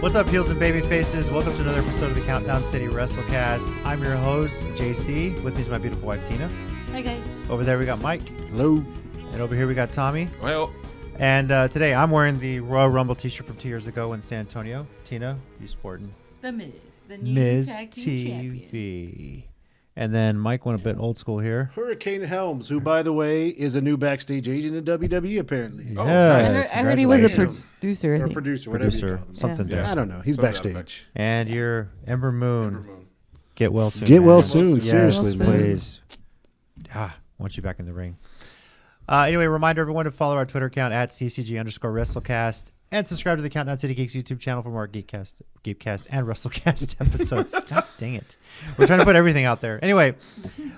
What's up, heels and baby faces? Welcome to another episode of the Countdown City WrestleCast. I'm your host, JC. With me is my beautiful wife, Tina. Hi, guys. Over there, we got Mike. Hello. And over here, we got Tommy. Well. And today, I'm wearing the Royal Rumble t-shirt from 2 years ago in San Antonio. Tina, you sporting? The Miz. The new Miz tag team TV. champion. And then Mike went a bit old school here. Hurricane Helms, who, by the way, is a new backstage agent in WWE, apparently. Yes, I heard he was a producer, I Or think. producer, whatever you call them. something Yeah. there. I don't know. He's Something backstage. And you're Ember Moon. Get well soon. Get man. well soon. Yes, Seriously, man. please. Want you back in the ring. Anyway, remind everyone to follow our Twitter account at CCG_WrestleCast and subscribe to the Countdown City Geeks YouTube channel for more Geekcast and WrestleCast episodes. God dang it. We're trying to put everything out there. Anyway,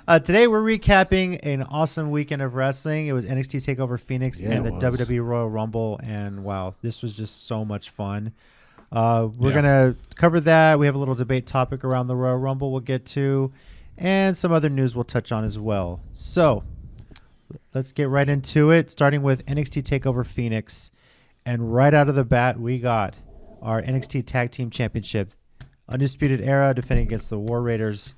today we're recapping an awesome weekend of wrestling. It was NXT TakeOver Phoenix and the WWE Royal Rumble. And wow, this was just so much fun. We're going to cover that. We have a little debate topic around the Royal Rumble we'll get to. And some other news we'll touch on as well. So let's get right into it, starting with NXT TakeOver Phoenix. And right out of the bat, we got our NXT Tag Team Championship. Undisputed Era defending against the War Raiders.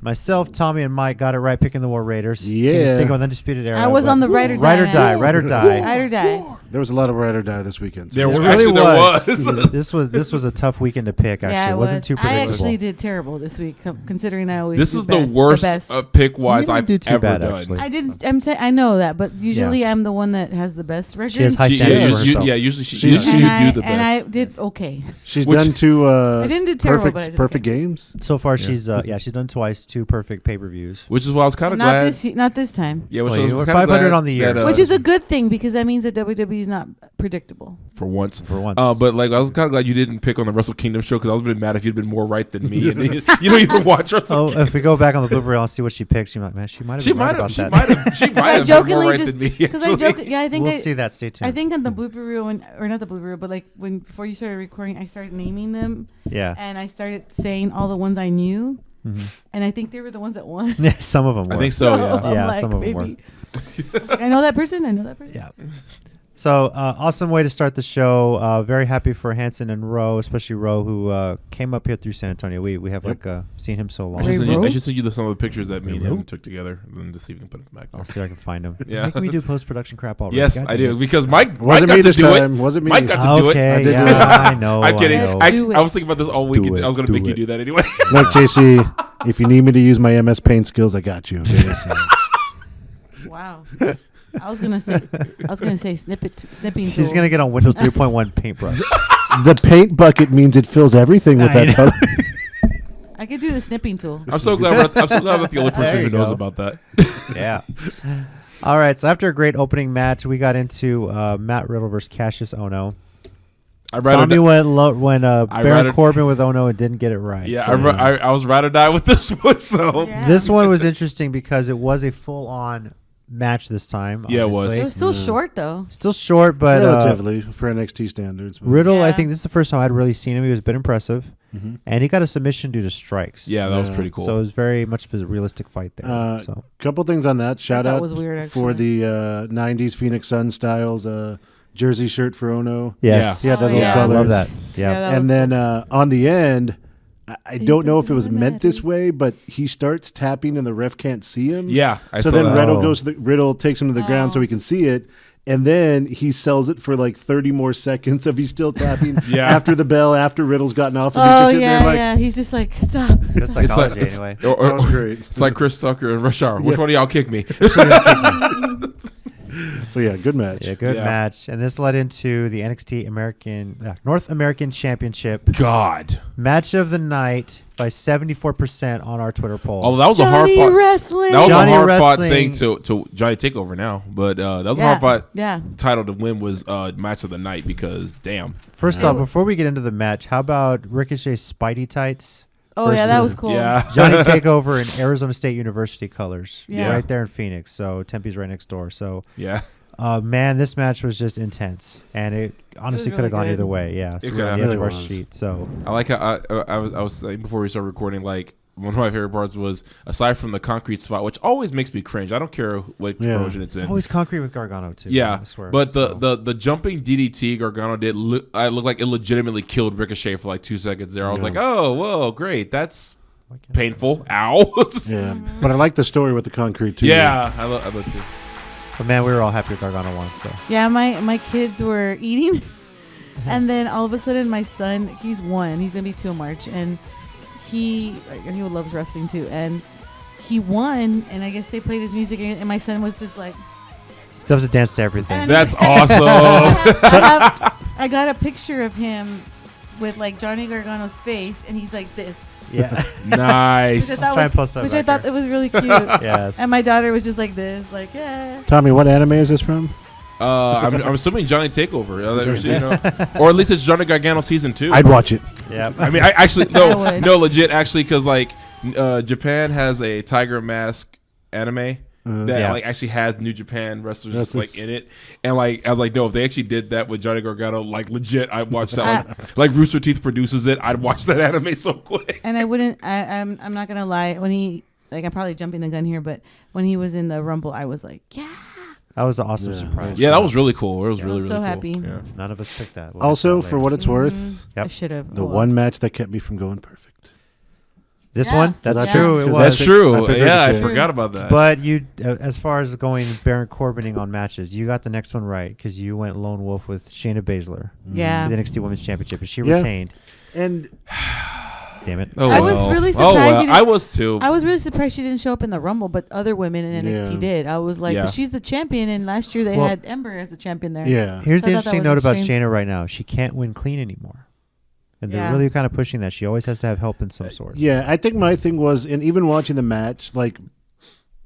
Myself, Tommy, and Mike got it right picking the War Raiders. Yeah. Sticking with Undisputed Era. I was on the ride or die. Ride or die. Ride or die. Ride or die. There was a lot of ride or die this weekend. So There It was. really Actually, there was. This was a tough weekend to pick, actually. Yeah, It wasn't too I predictable. actually did terrible this week, considering I always This do is best, the worst best. pick-wise You didn't I've do too ever bad, done. actually. I didn't. I know that, but usually I'm the one that has the best record. She has high She- standards yeah, for herself. yeah, usually she She's- usually and you do the best. And I did okay. she's Which- done two I didn't do terrible, but I did perfect okay. games. So far, she's done twice 2 perfect pay-per-views. Which is why I was kind of Not glad. not this time. Yeah, which Well, I was you were kinda 500 glad on the year. that, Which is a good thing because that means that WWE is not predictable. for once. For once. But like I was kind of glad you didn't pick on the Wrestle Kingdom show because I was been mad if you'd been more right than me. And you don't even watch Wrestle. Oh, if we go back on the blooper reel and see what she picked, she might have She been right might about have. She that. might have. She might I have been more jokingly right just than me. because I actually. joke. Yeah, I think We'll see that. Stay tuned. I think on the blooper reel, or not the blooper reel, but like before you started recording, I started naming them. Yeah. And I started saying all the ones I knew. Mm-hmm. And I think they were the ones that won. Yeah, some of them were. I think so. Yeah. I'm Yeah, like, some of them maybe. I know that person. Yeah. So, awesome way to start the show. Very happy for Hanson and Rowe, especially Rowe, who came up here through San Antonio. We have seen him so long. I should send you some of the pictures that me and Rowe? him took together, and then to see if we can put them back there. I'll see if I can find him. Yeah. Making me do post-production crap already. Yes, God I damn do it. because Mike Wasn't got me to this do time. it. Wasn't me. Mike got to do it. Okay, I did do it. I know. I'm kidding. I know. I was thinking about this all week. Do I was going it, to make do you it. do that anyway. Look, JC, if you need me to use my MS Paint skills, I got you. Okay? So, Wow. I was gonna say snipping. She's going to get on Windows 3.1 paintbrush. the paint bucket means it fills everything with I that know. color. I could do the snipping tool. I'm so glad. I'm so glad that the only There person you who knows go. about that. Yeah. All right. So, after a great opening match, we got into Matt Riddle versus Cassius Ono. Tommy went Baron Corbin with Ono and didn't get it right. Yeah, So, I was ride or die with this one. So Yeah. this one was interesting because it was a full-on match this time. Yeah, it was. obviously. It was still short though. Still short, but Relatively for NXT standards. but- Riddle, I Yeah. think this is the first time I'd really seen him. He was a bit impressive. Mhm. And he got a submission due to strikes. yeah, that was Yeah. pretty cool. So it was very much of a realistic fight there. So Couple things on that. Shout thought out it was weird, for actually. the 90s Phoenix Sun styles jersey shirt for Ono. yes. Yeah, the Oh, little yeah. I colors. love that. Yeah, Yeah. that was And then cool. on the end, I It don't know if it was doesn't meant this matter. way, but he starts tapping and the ref can't see him. yeah, I So saw then that. Oh. Riddle takes him to the ground so he can see it. And then he sells it for like 30 more seconds of he's still tapping Yeah. after the bell, after Riddle's gotten off. And he's Oh just sitting there like, yeah. He's just like stop. Good It's like, psychology anyway. that was great. It's like Chris Tucker and Rush Hour. Which one of y'all kick me? So yeah, good match. Yeah, good Yeah. match. And this led into the NXT North American Championship God. match of the night by 74% on our Twitter poll. Oh, that was Johnny a hard fought. wrestling. That was Johnny a hard fought Wrestling. thing to Johnny Takeover now, but that was a Yeah. hard fought Yeah. title to win was match of the night because damn. First off, before we get into the match, how about Ricochet's Spidey tights? Oh yeah, that was versus cool. Yeah. Johnny Takeover in Arizona State University colors. Yeah. Right there in Phoenix. So Tempe's right next door. So, Yeah. man, this match was just intense. And it honestly really could have gone good. either way. Yeah. So It we're on could the edge have. of our Really was. sheet. So, I like how I was saying before we started recording, like one of my favorite parts was, aside from the concrete spot, which always makes me cringe. I don't care what promotion it's in. Always concrete with Gargano too. Yeah, I swear. but the jumping DDT Gargano did, I looked like it legitimately killed Ricochet for like 2 seconds there. I was like, oh, whoa, great. That's painful. Ow. Yeah, but I like the story with the concrete too. Yeah, I love too. But man, we were all happy Gargano won. So Yeah, my kids were eating, and then all of a sudden my son, he's 1, he's gonna be 2 in March, and he loves wrestling too, and he won, and I guess they played his music, and my son was just like, does a dance to everything. That's awesome. I got a picture of him with like Johnny Gargano's face, and he's like this. Yeah. Nice. Which I'll try and post that which I back thought here. it was really cute. Yes. And my daughter was just like this, like, yeah. Tommy, what anime is this from? I'm assuming Johnny Takeover, you know, or at least it's Johnny Gargano season 2. I'd watch it. Yeah. I mean, I actually I would. no, legit, actually, because like Japan has a Tiger Mask anime that like actually has New Japan wrestlers like in it, and like I was like, no, if they actually did that with Johnny Gargano, like legit, I'd watch that. Like Rooster Teeth produces it, I'd watch that anime so quick. And I wouldn't. I'm not gonna lie. When he, like, I'm probably jumping the gun here, but when he was in the Rumble, I was like, yeah. That was an awesome surprise. Yeah, that was really cool. It was really so cool. happy. Yeah. None of us picked that. We'll Also, get that for later. what it's worth, I should have. the one match that kept me from going perfect. This Yeah. one, that's Yeah. true. It Because was. That's true. I picked Yeah, I Ricochet. forgot about that. But you, as far as going Baron Corbining on matches, you got the next one right because you went lone wolf with Shayna Baszler Yeah. for the NXT Women's Championship, and she Yeah. retained. And Damn it! Oh, I was well. really Oh, surprised well. you didn't- I was too. I was really surprised she didn't show up in the Rumble, but other women in NXT Yeah. did. I was like, Yeah. but she's the champion, and last year they Well- had Ember as the champion there. yeah, Here's the I thought that interesting was note about extreme. Shayna right now: she can't win clean anymore, and they're Yeah. really kind of pushing that. She always has to have help in some sort. yeah. I think my thing was, and even watching the match, like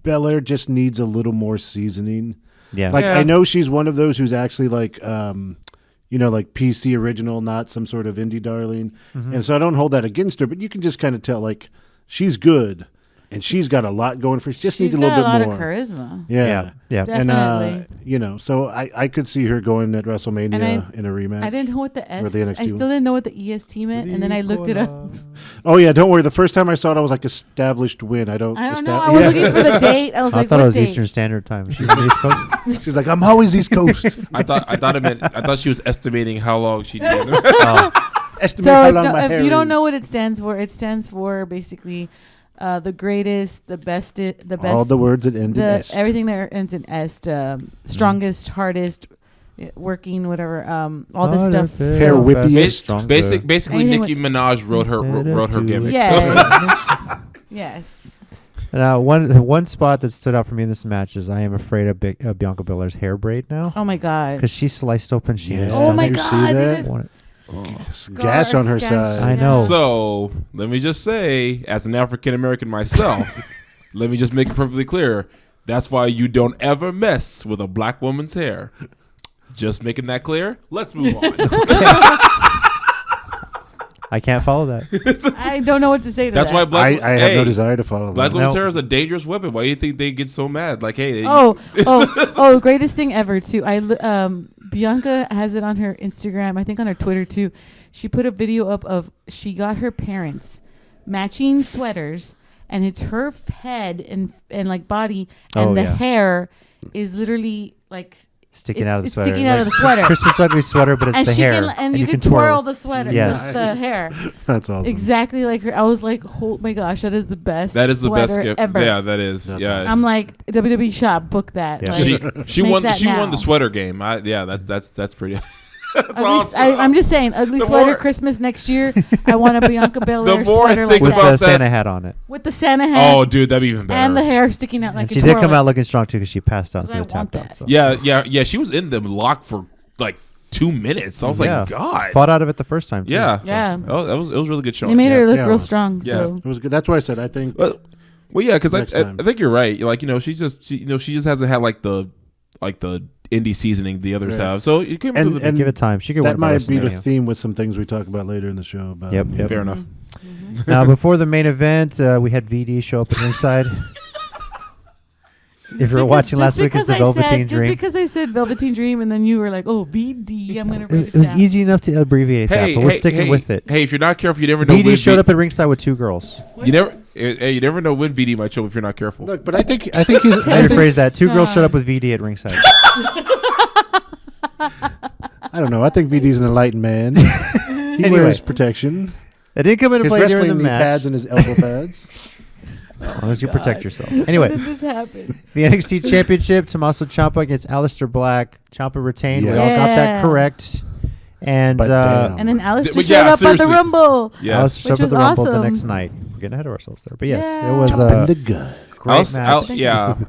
Belair just needs a little more seasoning. Yeah. Like Yeah. I know she's one of those who's actually like, like PC original, not some sort of indie darling, and so I don't hold that against her. But you can just kind of tell, like, she's good, and she's got a lot going for her. She just She's needs a got little a lot bit more. of charisma. Yeah. Yeah. Definitely. And so I could see her going at WrestleMania And in a rematch. I didn't know what the S. Or the NXT I still didn't know what the EST meant, and then I looked it up. Oh yeah, don't worry. The first time I saw it, I was like, established win. I don't I don't estab- know. I was Yeah. looking for the date. I was I like, thought what it was date? Eastern Standard Time. She's on the East Coast. She's like, I'm always East Coast. I thought she was estimating how long she did. Estimate So how if, long my if hair you don't is. know what it stands for basically the greatest, the best, the best. All the words that end in est. everything that ends in est, strongest, hardest, working, whatever, all this stuff. Hair whippiest. Basically, Anything Nicki Minaj wrote her gimmick. Yes. Yes. Now, one spot that stood out for me in this match is I am afraid of Bianca Belair's hair braid now Oh my God. because she sliced open. Yes. Oh my Did you see God. that? This Wanted- Gash on her Scar, side. I know. So let me just say, as an African American myself, let me just make it perfectly clear. That's why you don't ever mess with a black woman's hair. Just making that clear. Let's move on. I can't follow that. I don't know what to say to That's that. why black. I have no desire to follow Black that. women's No. hair is a dangerous weapon. Why do you think they get so mad? Like, hey, Greatest thing ever too. Bianca has it on her Instagram, I think on her Twitter too. She put a video up of she got her parents matching sweaters, and it's her head and like body, and Oh, the yeah. hair is literally like Sticking out of the it's sweater. sticking out of the sweater. Christmas ugly sweater, but it's and the she hair. can and you can twirl the sweater, Yes. the hair. That's awesome. Exactly like her. I was like, oh my gosh, that is the best. that is the best sweater gift. ever. Yeah, that is. That's yeah, awesome. I'm like, WWE shop, book that. Yeah. Like, she make won. that She now. won the sweater game. That's pretty. That's Ugly, awesome. I'm just saying, ugly The sweater more- Christmas next year. I want a Bianca Belair more I sweater think like with that. the about that- Santa hat on it. With the Santa hat. Oh, dude, that'd be even better. and the hair sticking out like And a she did twirl. come out looking strong too because she passed out 'Cause instead I of tapped want out. that. So. Yeah. She was in the lock for like 2 minutes. I was Yeah. like, God. Fought out of it the first time too. Yeah. Yeah. Oh, it was really good showing. They made yeah. her look Yeah, it real was. strong. Yeah. So It was good. That's why I said I think. Well, yeah, because Next I time. think you're right. Like, she just hasn't had like the indie seasoning the others Right. have. So you can And Give it time. She could win that by might be the WrestleMania. theme with some things we talk about later in the show. About Yep. fair enough. Now, before the main event, we had VD show up at ringside. If you were watching last week, it's the Velveteen Just Dream. because I said Velveteen Dream, and then you were like, "Oh, BD," I'm gonna write It was down. easy enough to abbreviate that, but we're sticking with it. Hey, if you're not careful, you never know. VD showed up at ringside with two girls. What You is- never. Hey, you never know when VD might show if you're not careful. Look, but I think he's. Let me rephrase that. 2 girls showed up with VD at ringside. I don't know. I think VD's an enlightened man. He wears protection. It didn't come into His play during the wrestling knee match. pads and his elbow pads. As long as you protect yourself. Anyway, How did this happen? the NXT Championship, Tommaso Ciampa against Aleister Black. Ciampa retained. We all got that Yeah. correct. And But damn. And then Aleister But showed yeah, up at the seriously. Rumble. Yeah. Aleister showed up Which at was the Rumble the awesome. next night. We're getting ahead of ourselves there. But yes, Yeah. it was Jumping a the gun. great match.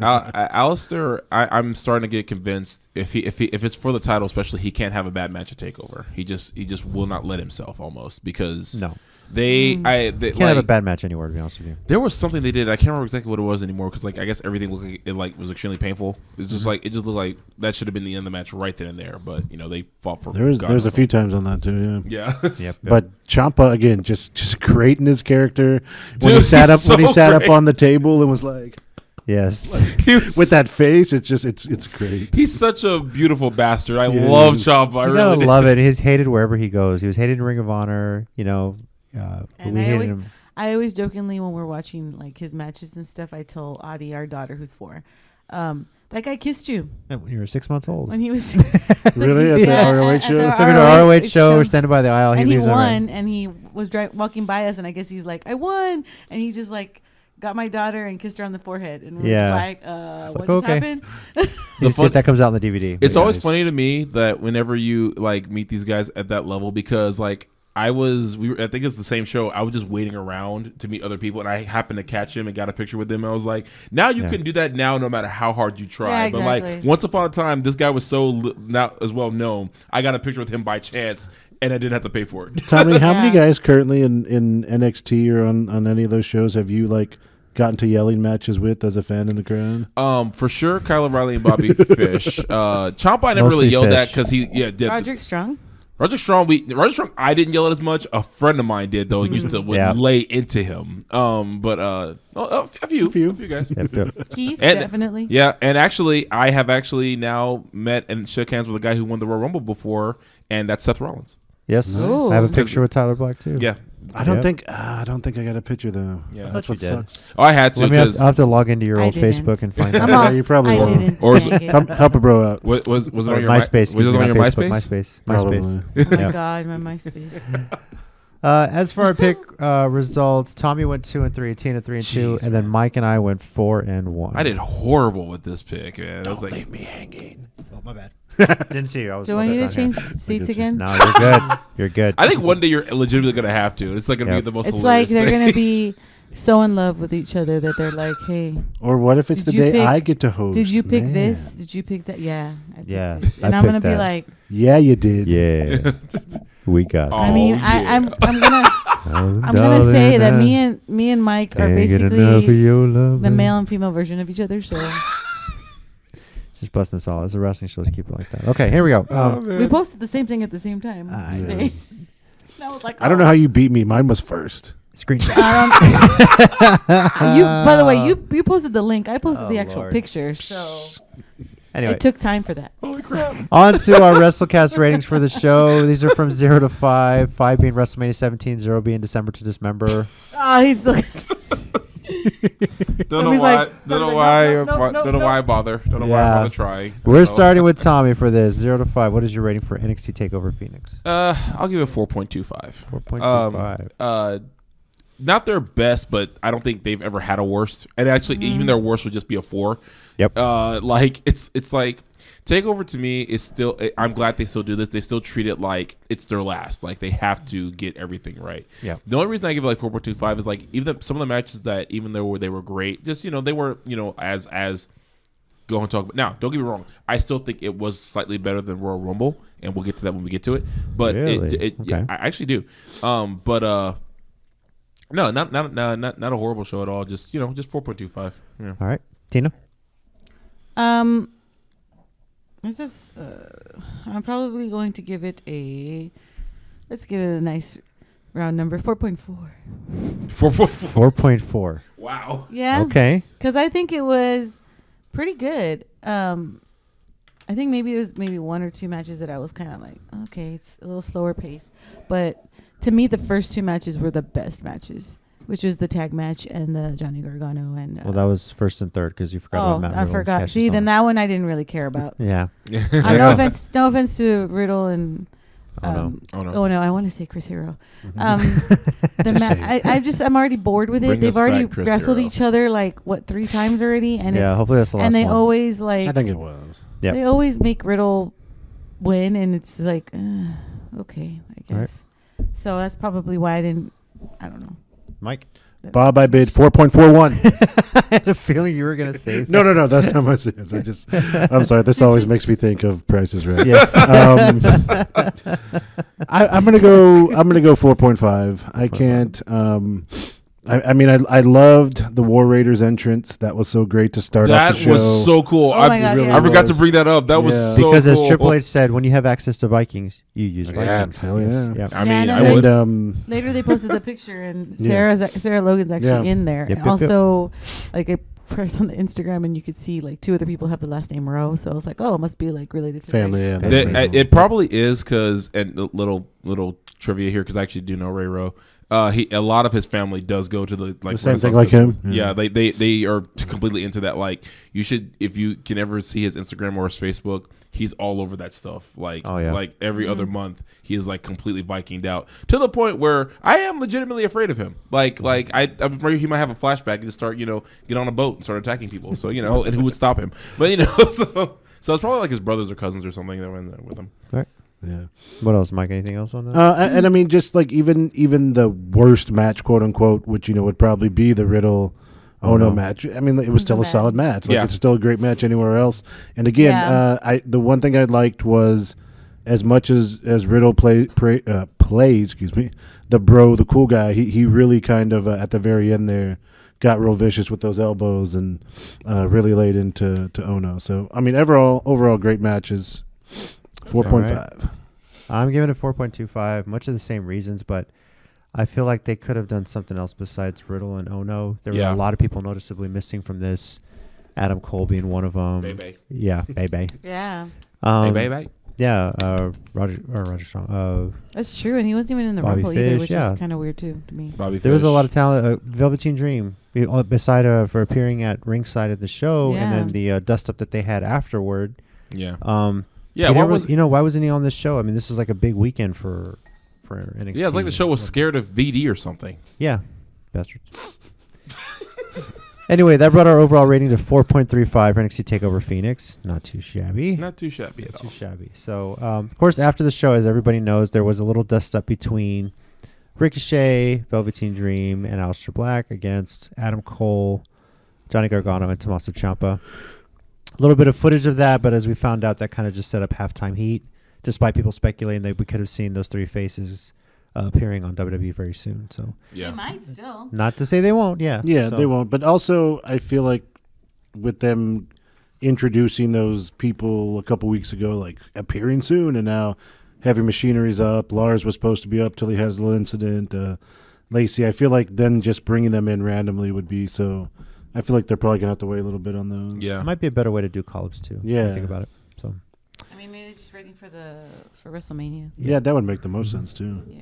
Alistair, I'm starting to get convinced if it's for the title, especially, he can't have a bad match at TakeOver. He just will not let himself almost because No. they Can't have a bad match anywhere, to be honest with you. There was something they did. I can't remember exactly what it was anymore because I guess everything looked like it was extremely painful. It's just it just looked like that should have been the end of the match right then and there. But they fought for. There's a few times on that too. Yeah. Yeah. Yep. But Ciampa again, just great in his character. When Dude, he sat he's up so up great. on the table and was like, Yes. He was- with that face, it's great. He's such a beautiful bastard. I Yes. love Ciampa. I You really gotta do. love it. He's hated wherever he goes. He was hated in Ring of Honor. And We I hated always, him. I always jokingly, when we're watching like his matches and stuff, I tell Audie, our daughter who's 4, that guy kissed you When you were 6 months old. when he was Really? At the Yeah, ROH at show? the Took her to ROH show. show. We're standing by the aisle. and he leaves in the ring. won, and he was walking by us, and I guess he's like, I won, and he just like got my daughter and kissed her on the forehead, and we're Yeah. just like, It's what like, just okay. happened? You see if that comes out in the DVD. It's But always yeah, funny to me that whenever you meet these guys at that level, because I think it's the same show. I was just waiting around to meet other people, and I happened to catch him and got a picture with him. I was like, now you can do that now, no matter how hard you try. Yeah, But exactly. once upon a time, this guy was so not as well known. I got a picture with him by chance, and I didn't have to pay for it. Tommy, how many Yeah. guys currently in NXT or on any of those shows have you gotten to yelling matches with as a fan in the crowd? For sure, Kyle O'Reilly and Bobby Fish. Ciampa, I never Mostly really yelled at Fish. because he did. Roderick Strong. Roger Strong, I didn't yell at as much. A friend of mine did though. Used to lay into him. A few guys. Yep. Keith, And- definitely. Yeah, and actually, I have actually now met and shook hands with a guy who won the Royal Rumble before, and that's Seth Rollins. Yes. Ooh. I have a picture with Tyler Black too. Yeah, I don't Yep. think I got a picture though. Yeah. That's what You did. sucks. oh, I had to I'll because have to log into your I old didn't. Facebook and find I'm out. all, you probably I will. didn't. Or is Dang it. Help a bro out. was it Or on your MySpace. Was it excuse me, on not your Facebook, MySpace? MySpace. Oh my Yeah. God, my MySpace. As for our pick results, Tommy went 2-3, Tina 3-2, Jeez, and then Mike and I went 4-1. I did horrible with this pick, man. I was like, leave me hanging. Oh, my bad. Didn't see you. Do I need to change seats again? No, you're good. You're good. I think one day you're legitimately gonna have to. It's like gonna Yep. be the most. It's hilarious like they're thing. gonna be so in love with each other that they're like, hey, Or what if it's Did the you day pick- I get to host? did you pick Man. this? Did you pick that? Yeah. I picked Yeah, this. I And I'm gonna picked be that. like, Yeah, you did. Yeah. We got Oh, I mean, yeah. I'm gonna say that me and Mike are basically the male and female version of each other. So Just busting this all. It's a wrestling show. Let's keep it like that. Okay, here we go. we posted the same thing at the same time. I know. today. And I was like, I don't know how you beat me. Mine was first. Screenshot. You, by the way, you posted the link. I posted Oh, the actual Lord. picture, so Anyway, it took time for that. Holy crap! on to our WrestleCast ratings for the show. These are from 0 to 5. 5 being WrestleMania 17, 0 being December to Dismember. Oh, he's like, Don't know Tommy's why. like- Don't know Tommy's why. like, no, Don't know why I bother. Don't know why I Yeah. bother trying. We're So, starting with Tommy for this. 0 to 5. What is your rating for NXT TakeOver Phoenix? I'll give it 4.25. 4.25. Not their best, but I don't think they've ever had a worst. And actually, even their worst would just be a 4. Yep. It's like TakeOver to me is still. I'm glad they still do this. They still treat it like it's their last. Like they have to get everything right. Yeah. The only reason I give it like 4.25 is like some of the matches that even though they were great, just they were as go and talk. Now, don't get me wrong. I still think it was slightly better than Royal Rumble, and we'll get to that when we get to it. But Really? yeah, Okay. I actually do. No, not a horrible show at all. Just 4.25. Yeah. All right. Tina? it's just I'm probably going to give it let's give it a nice round number, 4.4. 4.4. 4.4. Wow. Yeah. Okay. Because I think it was pretty good. I think maybe it was one or two matches that I was kind of like, okay, it's a little slower pace. But to me, the first two matches were the best matches. which was the tag match and the Johnny Gargano and. Well, that was first and third because you forgot about Matt Riddle. I forgot. See, then that one I didn't really care about. Yeah. No offense to Riddle and. Oh no! I want to say Chris Hero. I'm already bored with it. Bring They've us already back, Chris wrestled Hero. each other like 3 times already, and hopefully that's the last and they one. always like. I think it was. Yeah. They always make Riddle win, and it's like, okay, I guess. Right. So that's probably why I didn't. I don't know. Mike. Bob, I bid 4.41. I had a feeling you were gonna say. No. That's not my serious. I'm sorry. This always makes me think of Price is Right. Yes. I'm gonna go 4.5. I can't. I mean, I loved the War Raiders entrance. That was so great to start off the show. That was so cool. Oh my God, I forgot to bring that up. That was so because cool. as Triple H said, when you have access to Vikings, you use Vikings. Hell yeah. Yep. I mean, Yeah, I would. And Later they posted the picture, and Yeah. Sarah Logan's actually in there. Yep, And yep, also, like I pressed on the Instagram, and you could see like 2 other people have the last name Rowe. So I was like, oh, it must be like related to family. Ray. Yeah, That- that's pretty cool. It probably is because, and a little trivia here because I actually do know Ray Rowe. A lot of his family does go to the like The same thing Renaissance like him. festivals. Yeah, they are completely into that. Like you should, if you can ever see his Instagram or his Facebook, he's all over that stuff. Like like every other month, he is like completely Vikinged out to the point where I am legitimately afraid of him. I'm afraid he might have a flashback and just start get on a boat and start attacking people. So and who would stop him? But so it's probably like his brothers or cousins or something that were in there with him. Right. Yeah. What else, Mike? Anything else on that? And I mean, just like even the worst match, quote unquote, which would probably be the Riddle Ono match. I mean, it was still a solid match. Like it's still a great match anywhere else. And again, the one thing I liked was as much as Riddle plays, the cool guy. He really kind of at the very end there got real vicious with those elbows and really laid into Ono. So I mean, overall great matches. 4.5. Right. I'm giving it 4.25. Much of the same reasons, but I feel like they could have done something else besides Riddle and Ono. There were a lot of people noticeably missing from this. Adam Cole being one of them. Bebe. Yeah, Bebe. Yeah. Bebe. Yeah, Roger Strong. That's true, and he wasn't even in the Bobby Rumble either, Fish, which is kind of weird too to me. There was a lot of talent. Velveteen Dream, beside for appearing at ringside of the show, and then the dust up that they had afterward. Yeah. Yeah, why wasn't he on this show? I mean, this is like a big weekend for NXT. Yeah, it's like the show was scared of VD or something. Yeah, bastards. Anyway, that brought our overall rating to 4.35 for NXT TakeOver Phoenix. Not too shabby. Not too shabby at all. Too shabby. So, of course, after the show, as everybody knows, there was a little dust up between Ricochet, Velveteen Dream, and Aleister Black against Adam Cole, Johnny Gargano, and Tommaso Ciampa. A little bit of footage of that, but as we found out, that kind of just set up halftime heat, despite people speculating that we could have seen those 3 faces appearing on WWE very soon. So They might still. not to say they won't, Yeah, they won't. But also, I feel like with them introducing those people a couple weeks ago, like appearing soon, and now Heavy Machinery's up. Lars was supposed to be up till he has a little incident. Lacey, I feel like then just bringing them in randomly would be so... I feel like they're probably going to have to wait a little bit on those. Yeah. It might be a better way to do call-ups, too. Yeah. If you think about it. So. I mean, maybe they're just waiting for WrestleMania. Yeah, that would make the most sense, too. Yeah.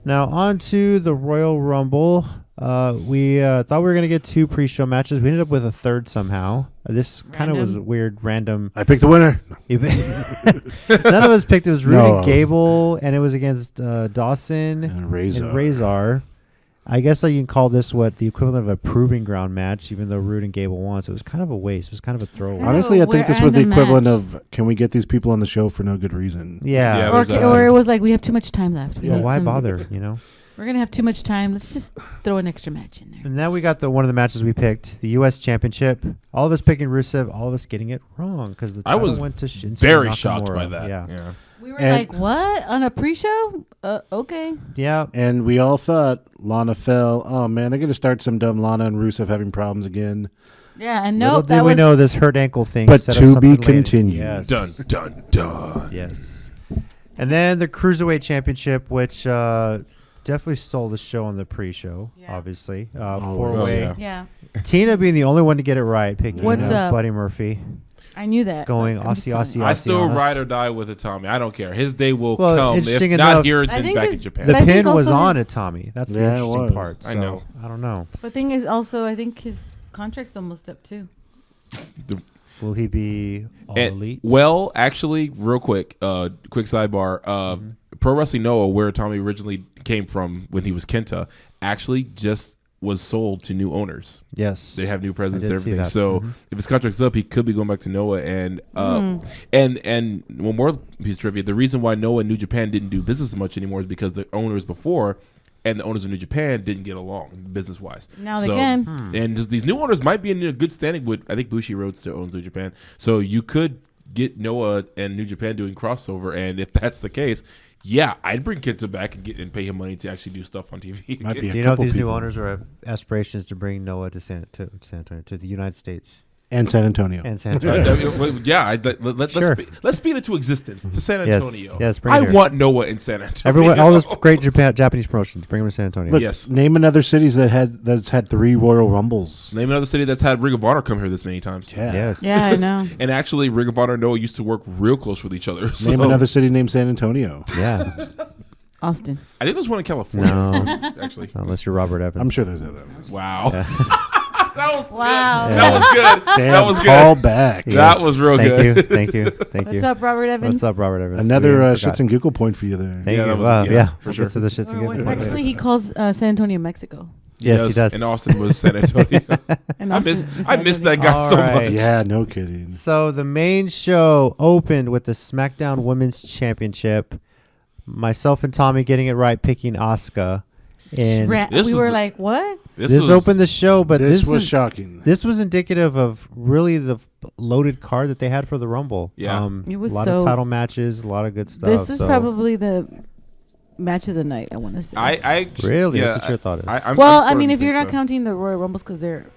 Now, on to the Royal Rumble. We thought we were going to get 2 pre-show matches. We ended up with a third somehow. This kind of was weird, random. I picked the winner. None of us picked. It was Rude and Gable, and it was against Dawson and Razor. I guess you can call this the equivalent of a proving ground match, even though Rude and Gable won. So it was kind of a waste. It was kind of a throwaway. Honestly, I think this was the equivalent of, can we get these people on the show for no good reason? Yeah. Or it was like, we have too much time left. Why bother, We're going to have too much time. Let's just throw an extra match in there. And now we got one of the matches we picked, the U.S. Championship. All of us picking Rusev, all of us getting it wrong because the title went to Shinsuke very Nakamura. shocked by that. Yeah. We were like, what? On a pre-show? Okay. Yeah. And we all thought Lana fell. Oh, man, they're going to start some dumb Lana and Rusev having problems again. Yeah, and Little did we know this hurt ankle thing. But set to up be something later. continued. Yes. Dun, dun, dun. Yes. And then the Cruiserweight Championship, which definitely stole the show on the pre-show, obviously. 4-way. Yeah. Tina being the only one to get it right, picking What's up? Buddy Murphy. I knew that. going I'm just Aussie, telling Aussie, you. Aussie. I still on us. ride or die with Itami. I don't care. His day will Well, come. If interesting not enough, here, I then think back in his- Japan. The But I think pin was also on his- Itami. That's the Yeah, it interesting was. part. So, I know. I don't know. But thing is also, I think his contract's almost up too. Will he be all elite? Well, actually, real quick sidebar. Pro Wrestling Noah, where Tommy originally came from when he was Kenta, actually just was sold to new owners. Yes. They have new presidents I and did see everything. that. So if his contract's up, he could be going back to Noah. And and one more piece of trivia: the reason why Noah and New Japan didn't do business as much anymore is because the owners before and the owners of New Japan didn't get along business wise. Now they can. And just these new owners might be in a good standing with. I think Bushiroad still owns New Japan, so you could get Noah and New Japan doing crossover. And if that's the case, yeah, I'd bring Kenta back and pay him money to actually do stuff on TV. Might be a Do you know if couple these new people. owners are aspirations to bring Noah to San Antonio, to the United States And San Antonio. and San Antonio? Yeah, Sure. let's speed it to existence to San Yes, Antonio. yes, bring it I here. want Noah in San Antonio. Everyone, all those great Japanese promotions, bring them to San Antonio. Look, Yes. name another cities that's had 3 Royal Rumbles. Name another city that's had Ring of Honor come here this many times. Yeah. Yes. Yeah, I know. And actually, Ring of Honor and Noah used to work real close with each other. So Name another city named San Antonio. Yeah. Austin. I think there's one in California. No. Actually. Unless you're Robert Evans. I'm sure there's other ones. Wow. that was Wow. good. That was good. Damn, That was call good. back. That was real Thank good. You. Thank you. Thank you. What's up, Robert Evans? What's up, Robert Evans? Another We shits forgot. and Google point for you there. Thank Yeah, you. that was- Wow, yeah, yeah, for we'll sure. get to the shits and Or giggles. actually, he calls San Antonio, Mexico. Yes, he does. And Austin was San Antonio. And I Austin miss is I San miss that Antonio. guy All so right. much. Yeah, no kidding. So the main show opened with the SmackDown Women's Championship. Myself and Tommy getting it right, picking Asuka. And This We was were a- like, what? this was- opened the show, but This this was is shocking. this was indicative of really the loaded card that they had for the Rumble. Yeah. It was a lot of so- title matches, a lot of good stuff. This is so- probably the match of the night, I want to say. I Really? yeah, That's what your thought is. I'm well, starting I mean, to if you're think not so. counting the Royal Rumbles because they're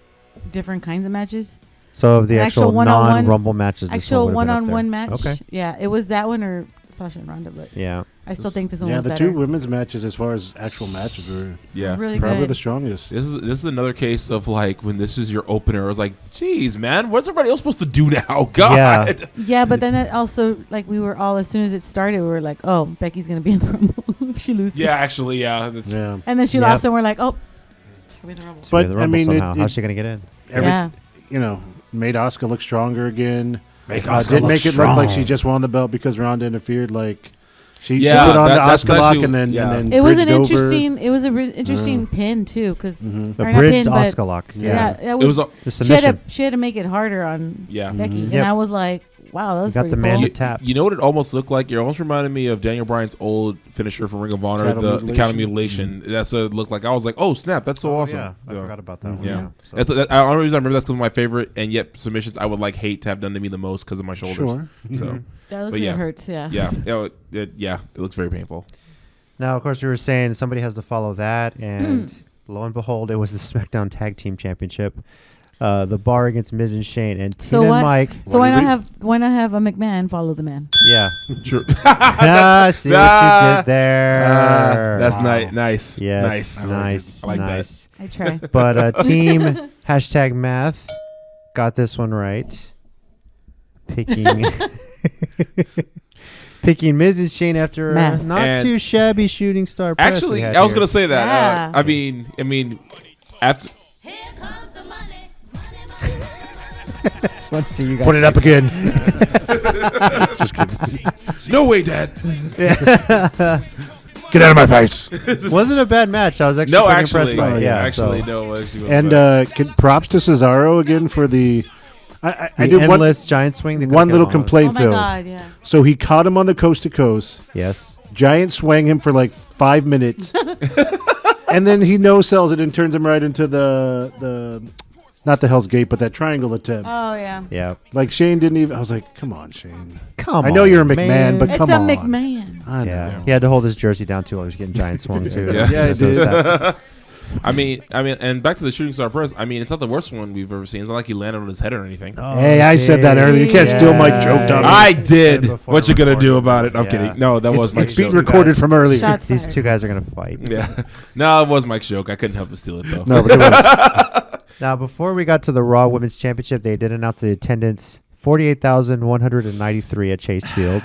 different kinds of matches. So of the An actual actual one-on-one- non-Rumble matches, this Actual one would've been up there. one-on-one match. Okay. Yeah, it was that one or Sasha and Ronda, but Yeah. I still think this one Yeah, was the better. 2 women's matches, as far as actual matches, were Yeah. Really probably good. the strongest. This is another case of like when this is your opener. I was like, geez, man, what's everybody else supposed to do now? God. Yeah, but then that also, like, we were all, as soon as it started, we were like, oh, Becky's going to be in the Rumble if she loses. Yeah, actually, yeah. That's, Yeah. And then she Yep. lost, and we're like, oh, she's going to be in the Rumble. But But, the I Rumble mean, somehow. it- How's she gonna get in? Yeah. You know, made Asuka look stronger again. Make Didn't make it look like she just won the belt because Ronda interfered. Like she put on that's the Asuka lock actually- and then yeah. and then It was an bridged over. interesting. It was a interesting pin too, because Mhm. The or not bridged pin, but- Asuka lock. yeah, Yeah. it it was was. The She had, submission. she had to make it harder on yeah. Becky, and Yep. I was like, wow, that was got pretty the man cool. to tap. You know what it almost looked like? It almost reminded me of Daniel Bryan's old finisher from Ring of Honor, Cattle the cattle mutilation. mutilation. That's what it looked like. I was like, oh snap, that's so awesome. Yeah, I forgot about that one. Yeah, So- that's the only reason I remember that's because my favorite, and yet submissions I would like hate to have done to me the most because of my shoulders. Sure. So That looks But like yeah. it hurts. Yeah. yeah, it looks very painful. Now, of course, we were saying somebody has to follow that, and lo and behold, it was the SmackDown Tag Team Championship. The Bar against Miz and Shane, and So Tina and what- Mike. So What why do not we- have a McMahon follow the man? Yeah. True. I see what you did there. That's Wow. nice. Yes, Nice. nice, I like that. nice. I try. But team hashtag math got this one right. Picking Miz and Shane after Math. not And too shabby shooting star press we Actually, had I was here. gonna say that. Yeah. I mean, after. Just want to see you guys Put it up again. Just kidding. No way, Dad. Get out of my face. Wasn't a bad match. I was actually No, pretty actually, impressed by it. Yeah, actually, so. no. Actually, And props to Cesaro again for the. I The did one endless giant swing. they couldn't one get little on. Oh complaint my though. God. Yeah. So he caught him on the coast to coast. Yes. Giant swang him for like 5 minutes, and then he no sells it and turns him right into the not the Hell's Gate, but that triangle attempt. Oh yeah. Yeah. Like Shane didn't even. I was like, come on, Shane. Come on. I know you're a McMahon, man. but It's come a on. McMahon. I know. Yeah. He had to hold his jersey down too while he was getting giant swung too. Yeah. Yeah, he So did. that- I mean, and back to the shooting star press. I mean, it's not the worst one we've ever seen. It's not like he landed on his head or anything. Hey, I said that earlier. You can't steal my joke, Tommy. I did. Before What you gonna do recording. about it? I'm Yeah. kidding. No, that was It's Mike's being joke. recorded from earlier. Shots These fired. two guys are gonna fight. Yeah, no, it was Mike's joke. I couldn't help but steal it though. No, but it was. Now, before we got to the Raw Women's Championship, they did announce the attendance 48,193 at Chase Field,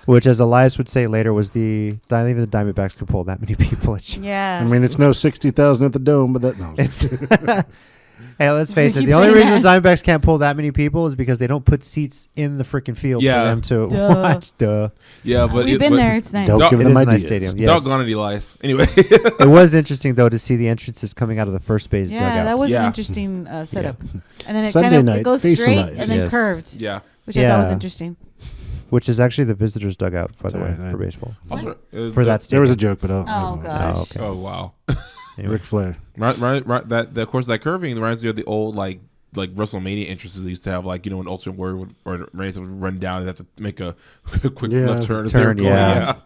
which, as Elias would say later, was not even the Diamondbacks could pull that many people at Chase. Yeah. I mean, it's no 60,000 at the Dome, but that no. It's hey, let's face it. keep The only saying reason that. the Diamondbacks can't pull that many people is because they don't put seats in the freaking field Yeah. for them to Duh. watch. Duh. Yeah, but We've been there. It's nice. Don't give It them is a nice ideas. stadium. Yes. Doggone it, Elias. Anyway. It was interesting though to see the entrances coming out of the first base Yeah, dugout. that was Yeah. an interesting setup. And then it Sunday kind of night, it goes face straight Elias. and then Yes. curved, Yeah. which I thought was Yeah. interesting. which is actually the visitors' dugout, by the way, Sorry, for baseball. Also, For that There was a stadium. joke, but Oh, gosh. Oh, okay. Oh wow. Anyway. Ric Flair. Right. That of course that curving reminds me of the old like WrestleMania entrances they used to have, like, you know, when Ultimate Warrior or Reigns would run down and have to make a quick Yeah. left turn. As they were Turn, going. yeah.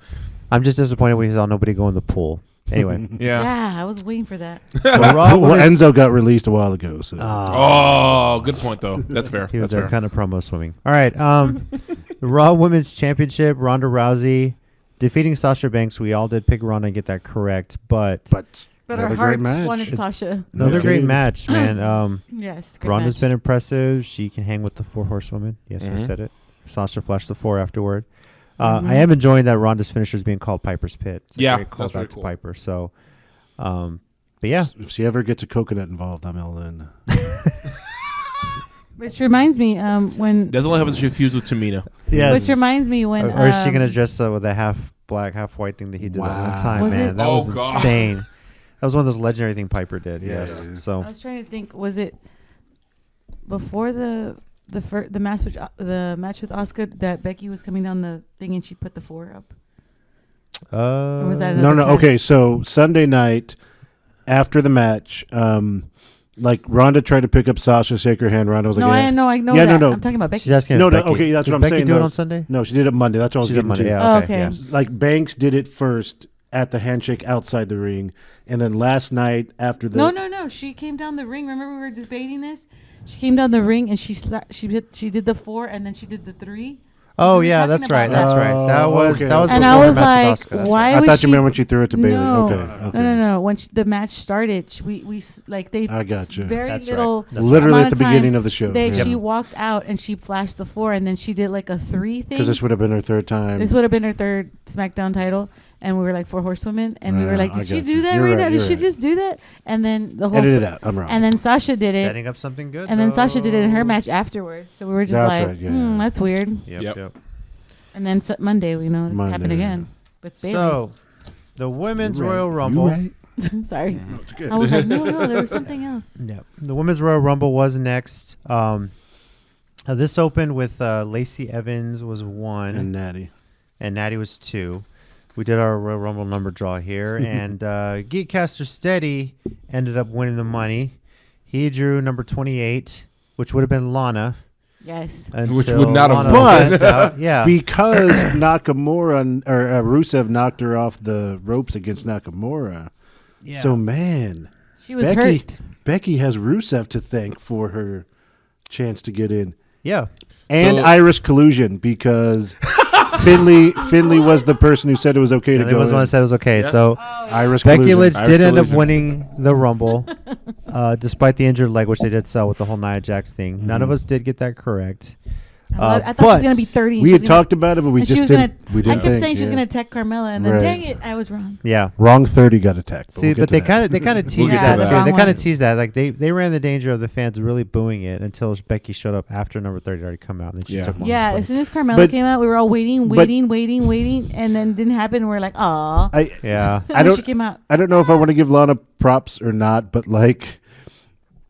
I'm just disappointed we saw nobody go in the pool. Anyway. Yeah. Yeah, I was waiting for that. Raw Well, Women's- Enzo got released a while ago. So. Oh, good point though. That's fair. He was That's there fair. kind of promo swimming. All right. The Raw Women's Championship, Ronda Rousey defeating Sasha Banks. We all did pick Ronda and get that correct, but But Another our great hearts match. wanted Sasha. another Okay. great match, man. Yes, great Ronda's match. been impressive. She can hang with the 4 horsewomen. Yes, I Mhm. said it. Sasha flashed the 4 afterward. I am enjoying that Ronda's finisher is being called Piper's Pit. It's a Yeah, great that's very callback to cool. Piper. So, but yeah, If she ever gets a coconut involved, I'm all in. Which reminds me, when Doesn't only happen if she fused with Tamina. which reminds me when Or is she gonna dress with a half black, half white thing that he did that Wow. one time? Was Man, it? that Oh, was God. insane. That was one of those legendary things Piper did. Yeah. Yes. So I was trying to think, was it before the match with Asuka that Becky was coming down the thing and she put the 4 up? Or was that No, another no. time? Okay, so Sunday night after the match, like Ronda tried to pick up Sasha, shake her hand. Ronda was No, like, I know Yeah, no, that. no. I'm talking about Becky. she's asking. No, if no, Becky, okay, that's did what I'm Becky saying, do it though. on Sunday? No, she did it Monday. That's what I was She did getting Monday. to. Yeah. Oh, Okay. okay. Yeah. Like Banks did it first at the handshake outside the ring, and then last night after the No. She came down the ring. Remember we were debating this? She came down the ring and she did the 4 and then she did the 3. Oh We were yeah, talking that's right. about That's that. right. That was Okay. that was. And before I her was match like, with Asuka. That's why I was thought she? you meant when she threw it to Bailey. No. Okay. No. When the match started, they I got you. very That's right. little. That's Literally amount at the of time, beginning of the show. She walked out and she flashed the 4 and then she did like a 3 thing. Because this would have been her third time. This would have been her 3rd SmackDown title, and we were like 4 horsewomen, and we were like, I "Did she got do you. that You're right right, now? Did you're she right. just do that?" And then the whole Edit it out. I'm wrong. and then Sasha did it, Setting up something good. and then Sasha did it in her though. match afterwards. So we were just That's like, right, yeah. "That's weird." Yep. Yep. Yep. And then Monday, it happened again. With Bayley. So, the women's You're right. Royal You Rumble. right. Sorry, No, it's good. I was like, "No, there was something else." Yeah, the women's Royal Rumble was next. This opened with Lacey Evans was 1 And Natty. and Natty was 2. We did our Royal Rumble number draw here, and Geekcaster Steady ended up winning the money. He drew number 28, which would have been Lana. Yes. Which until would not have Lana won. went out. Yeah. Because Nakamura or Rusev knocked her off the ropes against Nakamura. Yeah. So, man, She was Becky, hurt. Becky has Rusev to thank for her chance to get in. Yeah. And So- Irish collusion because Finley was the person who said it was okay to And go it was in. one that said it was okay. Yeah. So Irish Becky collusion. Lynch Irish did end up collusion. winning the Rumble, despite the injured leg, which they did sell with the whole Nia Jax thing. None of us did get that correct. I thought she was but gonna be 30. We had talked about it, but we and she just was didn't. gonna. We didn't I kept think, saying she was yeah. gonna attack Carmella, and then Right. dang it, I was wrong. Yeah. Wrong 30 got attacked. See, but they kind of teased We'll get that to too. that. They Wrong kind of one. teased that. Like they ran the danger of the fans really booing it until Becky showed up after number 30 had already come out, and then she Yeah. took one. Yeah, as soon as Carmella But- came out, we were all waiting, but- and then it didn't happen. And we're like, "Aw." Yeah. I She don't. came out. I don't know if I want to give Lana props or not, but like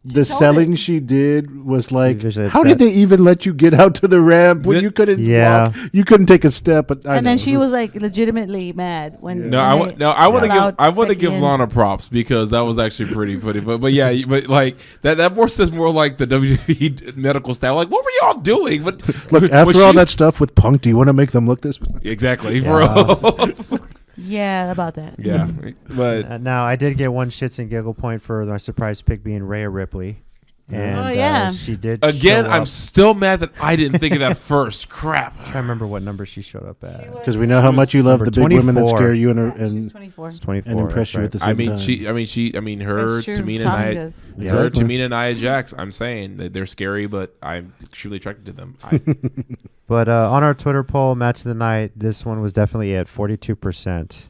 the told selling it. she did was like, visually how did upset. they even let you get out to the ramp when you couldn't Yeah. walk? You couldn't take a step. But I And then know. she was like legitimately mad when. No, when I want to give allowed I want to Becky give in. Lana props because that was actually pretty funny. But yeah, but like that more says more like the WWE medical staff. Like, what were y'all doing? But Look, after all that stuff with Punk, do you want to make them look this way? exactly, Yeah. bro. Yeah, about that. Yeah, but Now I did get one shits and giggle point for my surprise pick being Rhea Ripley. And she did. Again, I'm still mad that I didn't think of that first. Crap. I'm trying to remember what number she showed up at. Because we know how much you love the big women that scare you and 24. 24. And impress you at the same time. Her, Tamina and Nia Jax. I'm saying that they're scary, but I'm extremely attracted to them. But on our Twitter poll, match of the night, this one was definitely at 42%.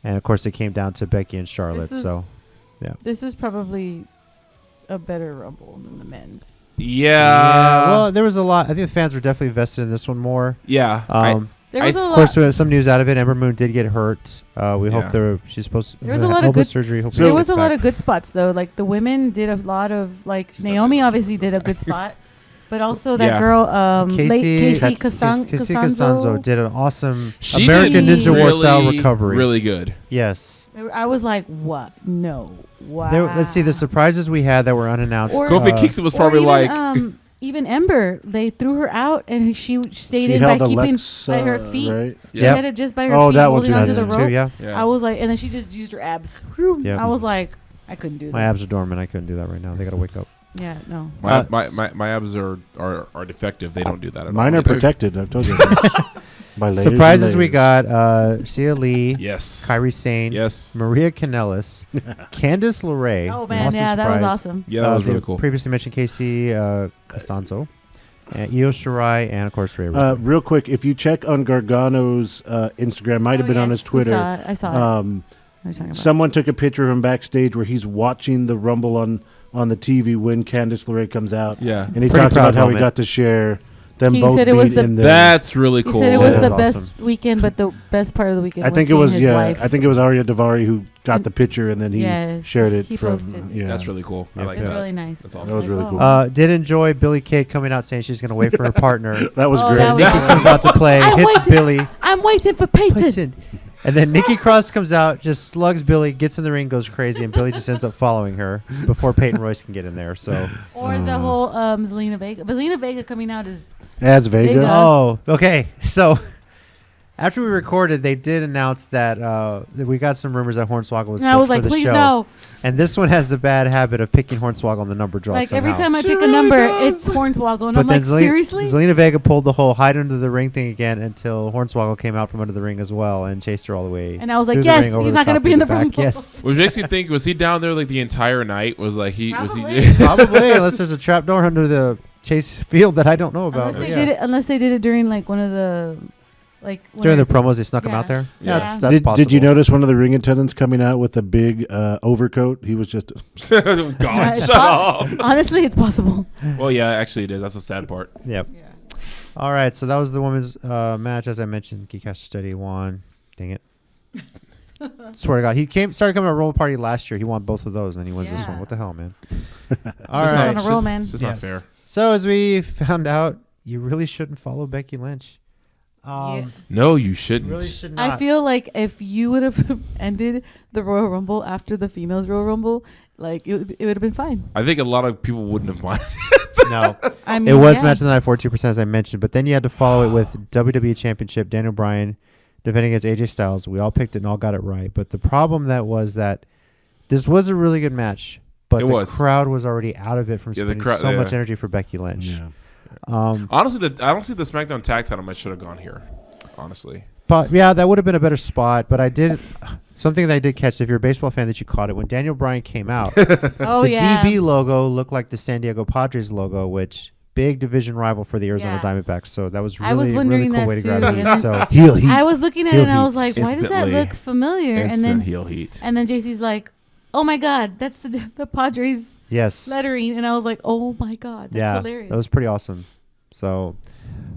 And of course, it came down to Becky and Charlotte. This was probably a better Rumble than the men's. Yeah. Well, there was a lot. I think the fans were definitely vested in this one more. Yeah. There was a lot. Of course, there was some news out of it. Ember Moon did get hurt. We hope she's supposed to. There was a lot of good surgery. There was a lot of good spots though. Like the women did a lot of Naomi obviously did a good spot, but also that girl Casey Costanzo did an awesome American Ninja War style recovery. Really good. Yes. I was like, what? No. Wow. Let's see the surprises we had that were unannounced. Kofi Kingston was probably even Ember, they threw her out and she stayed in by keeping by her feet. Right? She had it just by her feet holding onto the rope. Yeah. I was like, and then she just used her abs. Yep. I was like, I couldn't do that. My abs are dormant. I couldn't do that right now. They got to wake up. Yeah, no. My abs are defective. They don't do that at all. Mine are protected. I've told you. By surprises we got Sia Lee, yes, Kairi Sane, yes, Maria Kanellis, Candice LeRae. Oh man, yeah, that was awesome. Yeah, that was really cool. Previously mentioned Casey Costanzo, Io Shirai, and of course Ray. Real quick, if you check on Gargano's Instagram, might have been on his Twitter. I saw it. Someone took a picture of him backstage where he's watching the Rumble on the TV when Candice LeRae comes out. Yeah, and he talks about how he got to share. Them both said it was that's really cool. He said it was the best weekend, but the best part of the weekend. I think it was wife. I think it was Arya Davari who got the picture and then he shared it. That's really cool. I like that. That's really nice. That's awesome. That was really cool. Did enjoy Billie Kay coming out saying she's going to wait for her partner. That was great. Nikki comes out to play, hits Billy. I'm waiting for Peyton. And then Nikki Cross comes out, just slugs Billy, gets in the ring, goes crazy, and Billy just ends up following her before Peyton Royce can get in there. So, or the whole Zelina Vega. Zelina Vega coming out as Vega. Oh, okay. So after we recorded, they did announce that we got some rumors that Hornswoggle was booked I was like, for the please show. No. And this one has the bad habit of picking Hornswoggle on the number draw. Like somehow. every time I pick a number, it's Hornswoggle, and I'm like, seriously? Zelina Vega pulled the whole hide under the ring thing again until Hornswoggle came out from under the ring as well and chased her all the way. And I was like, yes, he's not going to be in the Rumble. Yes. Which makes you think, was he down there like the entire night? Probably, unless there's a trap door under the Chase Field that I don't know about. Unless they did it during like one of the during the promos, they snuck him out there. Yeah, that's possible. Did you notice one of the ring attendants coming out with a big overcoat? He was just. God, honestly, it's possible. Well, yeah, actually, it is. That's the sad part. Yep. Yeah. All right, so that was the women's match, as I mentioned. Geekcaster Steady won. Dang it. Swear to God, he started coming to a roll party last year. He won both of those, and then he wins this one. What the hell, man? All right, on a roll, man. It's just not fair. So as we found out, you really shouldn't follow Becky Lynch. No, you shouldn't. Really should not. I feel like if you would have ended the Royal Rumble after the females Royal Rumble, like it would have been fine. I think a lot of people wouldn't have minded. No, I mean, it was match of the night 42%, as I mentioned, but then you had to follow it with WWE Championship. Daniel Bryan defending against AJ Styles. We all picked it and all got it right, but the problem was that this was a really good match, but the crowd was already out of it from spending so much energy for Becky Lynch. Yeah. Honestly, I don't see the SmackDown Tag Title match should have gone here. Honestly, but yeah, that would have been a better spot. But I did something that I did catch. If you're a baseball fan, that you caught it when Daniel Bryan came out. The DB logo looked like the San Diego Padres logo, which big division rival for the Arizona Diamondbacks. So that was really cool way to grab it. So heel heat. I was looking at it and I was like, why does that look familiar? And then heel heat. And then JC's like, oh my God, that's the Padres lettering. And I was like, oh my God, that's hilarious. That was pretty awesome. So,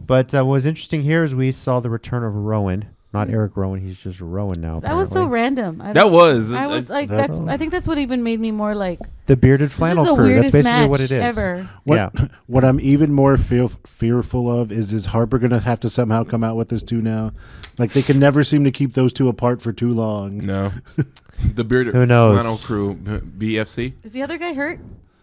but what was interesting here is we saw the return of Rowan. Not Eric Rowan, he's just Rowan now. That was so random. I was like, I think that's what even made me more like the bearded flannel crew. That's basically what it is. Ever. What I'm even more fearful of is Harper going to have to somehow come out with this too now? Like they can never seem to keep those two apart for too long. No, the bearded flannel crew, BFC. Is the other guy hurt?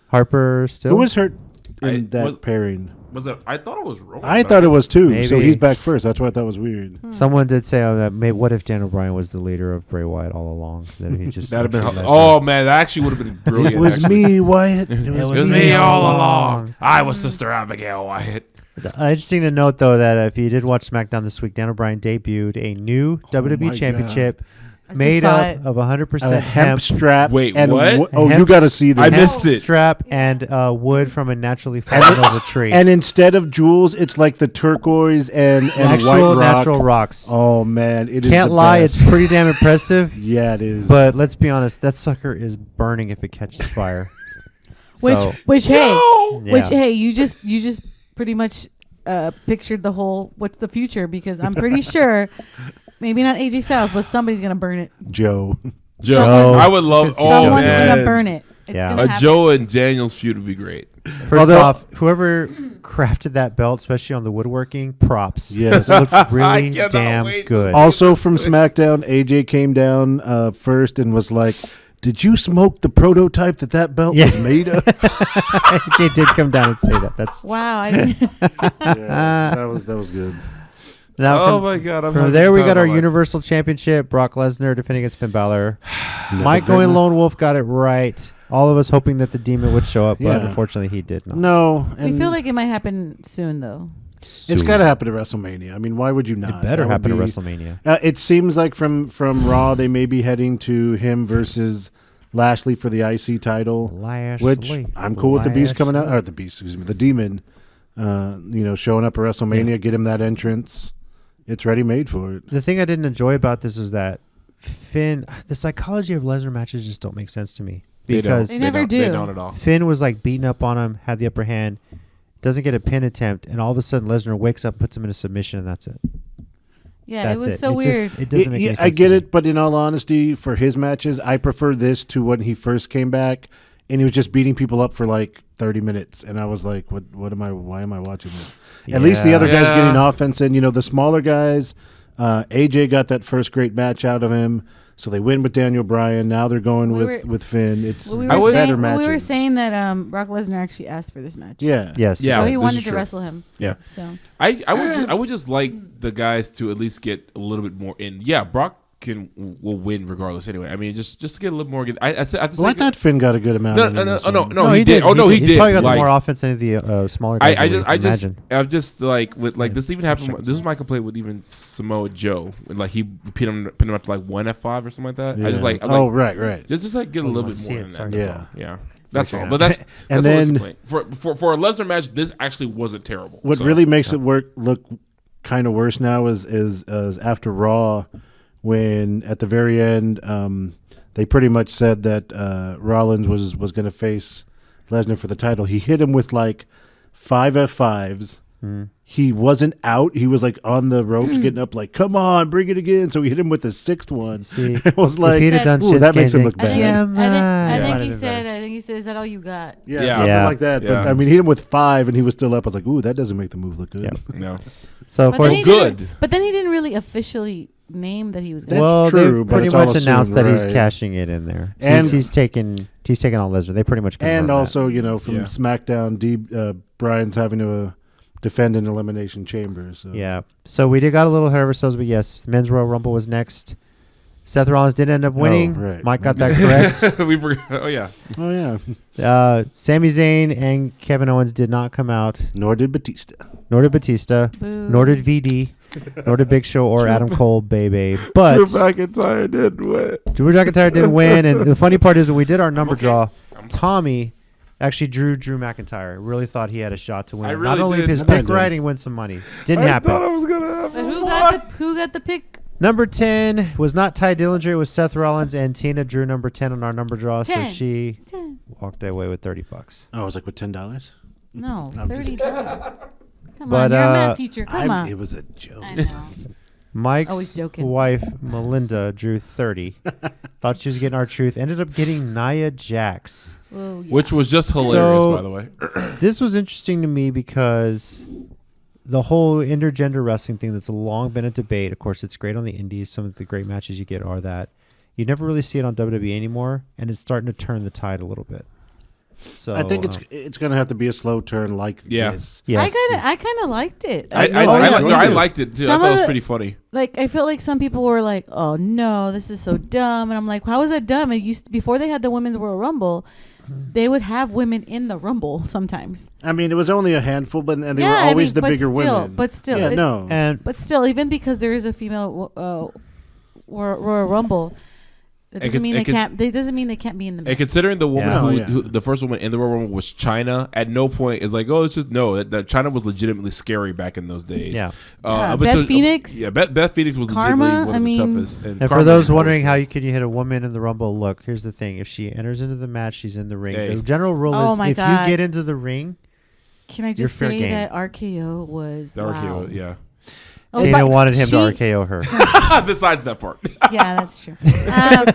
Harper still. Who was hurt in that pairing? Was it? I thought it was Roman. I thought it was too. So Maybe. he's back first. That's why I thought was weird. Someone did say that. What if Daniel Bryan was the leader of Bray Wyatt all along? That he just That'd have been. Oh man, that actually would have been brilliant. It was actually. me, Wyatt. It It was me all along. I was Sister Abigail Wyatt. Interesting to note, though, that if you did watch SmackDown this week, Daniel Bryan debuted a new WWE my Championship I made just saw up it. of 100% A hemp strap. Wait, and what? Oh, you Hemp got to see this. I missed it. strap and wood from a naturally fallen over tree. And instead of jewels, it's like the turquoise and actual white rock. natural rocks. Oh man, it is. Can't the lie, best. it's pretty damn impressive. Yeah, it is. But let's be honest, that sucker is burning if it catches fire. So, Which hey, yeah. you just pretty much pictured the whole what's the future, because I'm pretty sure maybe not AJ Styles, but somebody's gonna burn it. Joe. Joe. I would love. Oh Someone's man, gonna burn it. It's Yeah. gonna a happen. Joe and Daniels feud would be great. First Although- off, whoever crafted that belt, especially on the woodworking, props. Yes. It looks really cannot damn wait to good. Also from SmackDown, AJ came down first and was like, "Did you smoke the prototype that belt Yeah. was made of?" AJ did come down and say that. That's Wow, I didn't. Yeah, that was good. now Oh from, my god! I'm from having there the we time got of our my life. Universal Championship. Brock Lesnar defending against Finn Balor. Never Mike been going there. Lone Wolf got it right. All of us hoping that the Demon would show up, but Yeah. unfortunately he did not. No, We and feel like it might happen soon, though. it's got to happen at WrestleMania. I mean, why would you not? It better That would happen at be- WrestleMania. It seems like from Raw they may be heading to him versus Lashley for the IC title, which I'm cool with the Beast coming out, or the Beast, excuse me, the Demon, showing up at WrestleMania, Yeah. get him that entrance. It's ready made for it. The thing I didn't enjoy about this is that Finn, the psychology of Lesnar matches just don't make sense to me. They don't. Because They never don't. do. They don't at all. Finn was like beating up on him, had the upper hand, doesn't get a pin attempt, and all of a sudden Lesnar wakes up, puts him in a submission, and that's it. Yeah, That's it was so It weird. Just, it doesn't make any sense. I get to it, but in all honesty, for his matches, I prefer this to when he first came back and he was just beating people up for like 30 minutes, and I was like, why am I watching this? Me. At least the other guys Yeah. getting offense in. The smaller guys, AJ got that first great match out of him, so they win with Daniel Bryan. Now they're going with Finn. It's Well, we I were would- saying, better matches. we were saying that Brock Lesnar actually asked for this match. Yeah. Yes. Yeah. So he this wanted is to true. wrestle him. Yeah. So I would just like the guys to at least get a little bit more in. Yeah, Brock will win regardless anyway. I mean, just to get a little more. I thought Finn got a good amount. No, in no, this no, one. no, he did. Oh no, he He's did. probably got Like, more offense than any of the smaller guys. I'm just like with like this even happened. This is my complaint with even Samoa Joe. Like he pin him up to like 1 F5 or something like that. Yeah. I just like right. just like get a Oh, you little wanna bit see more it, in that. sorry. That's Yeah. all. Yeah. That's all. sure. But that's And that's my then- complaint. For a Lesnar match, this actually wasn't terrible. What So, really makes it look kind of worse now is after Raw, when at the very end they pretty much said that Rollins was going to face Lesnar for the title. He hit him with like 5 F5s. He wasn't out. He was like on the ropes, getting up, like, "Come on, bring it again." So he hit him with the 6th one. See, It was if like, he'd have done ooh, that makes him look I think, bad. I think Yeah. he said, "Is that all you got?" Yeah, Yeah. something Yeah. like that. But Yeah. I mean, he hit him with 5, and he was still up. I was like, "Ooh, that doesn't make the move look good." Yeah. No. So of But then course, he good. didn't- But then he didn't really officially name that he was going. well, true, they but pretty it's all much announced assumed, that he's right. cashing it in there. So And- he's taking on Lesnar. They pretty much confirmed And that. also, from Yeah. SmackDown, Brian's having to defend an Elimination Chamber. So. Yeah. So we got a little ahead of ourselves, but yes, Men's Royal Rumble was next. Seth Rollins did end up winning. right. Mike got that correct. We forgot. Oh yeah. Oh, yeah. Sami Zayn and Kevin Owens did not come out, Nor did Batista. nor did Batista, Boo. nor did VD, nor did Big Show or Adam Cole, baby. But McIntyre did win. Drew McIntyre didn't win, and the funny part is when we did our number okay. draw, Tommy actually drew Drew McIntyre. Really thought he had a shot to win. I Not really only did. his I pick did. right and win some money. Didn't happen. I thought I was gonna have. But who got the pick? Number 10 was not Ty Dillinger. It was Seth Rollins, and Tina drew number 10 on our number draw, so 10. she 10. walked away with $30. Oh, I was like, with $10? No, I'm just 30. Come But, on, you're a uh, math teacher. Come on. It was a joke. I know. Mike's Always joking. wife, Melinda, drew 30. Thought she was getting our truth. Ended up getting Nia Jax. Oh, yeah. Which was just hilarious, So- by the way. This was interesting to me because the whole intergender wrestling thing that's long been a debate. Of course, it's great on the indies. Some of the great matches you get are that. You never really see it on WWE anymore, and it's starting to turn the tide a little bit. So I think it's going to have to be a slow turn like this. Yes. I kind of liked it. I liked it too. I thought it was pretty funny. Like, I feel like some people were like, "Oh no, this is so dumb," and I'm like, "How is that dumb?" It used to, before they had the Women's Royal Rumble, they would have women in the Rumble sometimes. I mean, it was only a handful, but and they were always the bigger women. But still, but still, even because there is a female Royal Rumble. That doesn't mean they can't. They doesn't mean they can't be in the match. And considering the woman who the first woman in the Royal Rumble was China, at no point is like, oh, it's just that China was legitimately scary back in those days. Yeah. Beth Phoenix. Beth Phoenix was Karma, legitimately one of the toughest. And for those wondering how you hit a woman in the Rumble, look, here's the thing: if she enters into the match, she's in the ring. Hey. The general rule is if you get into the ring, can I just say that RKO was RKO? Yeah. Tina wanted him to RKO her. Besides that part. Yeah, that's true.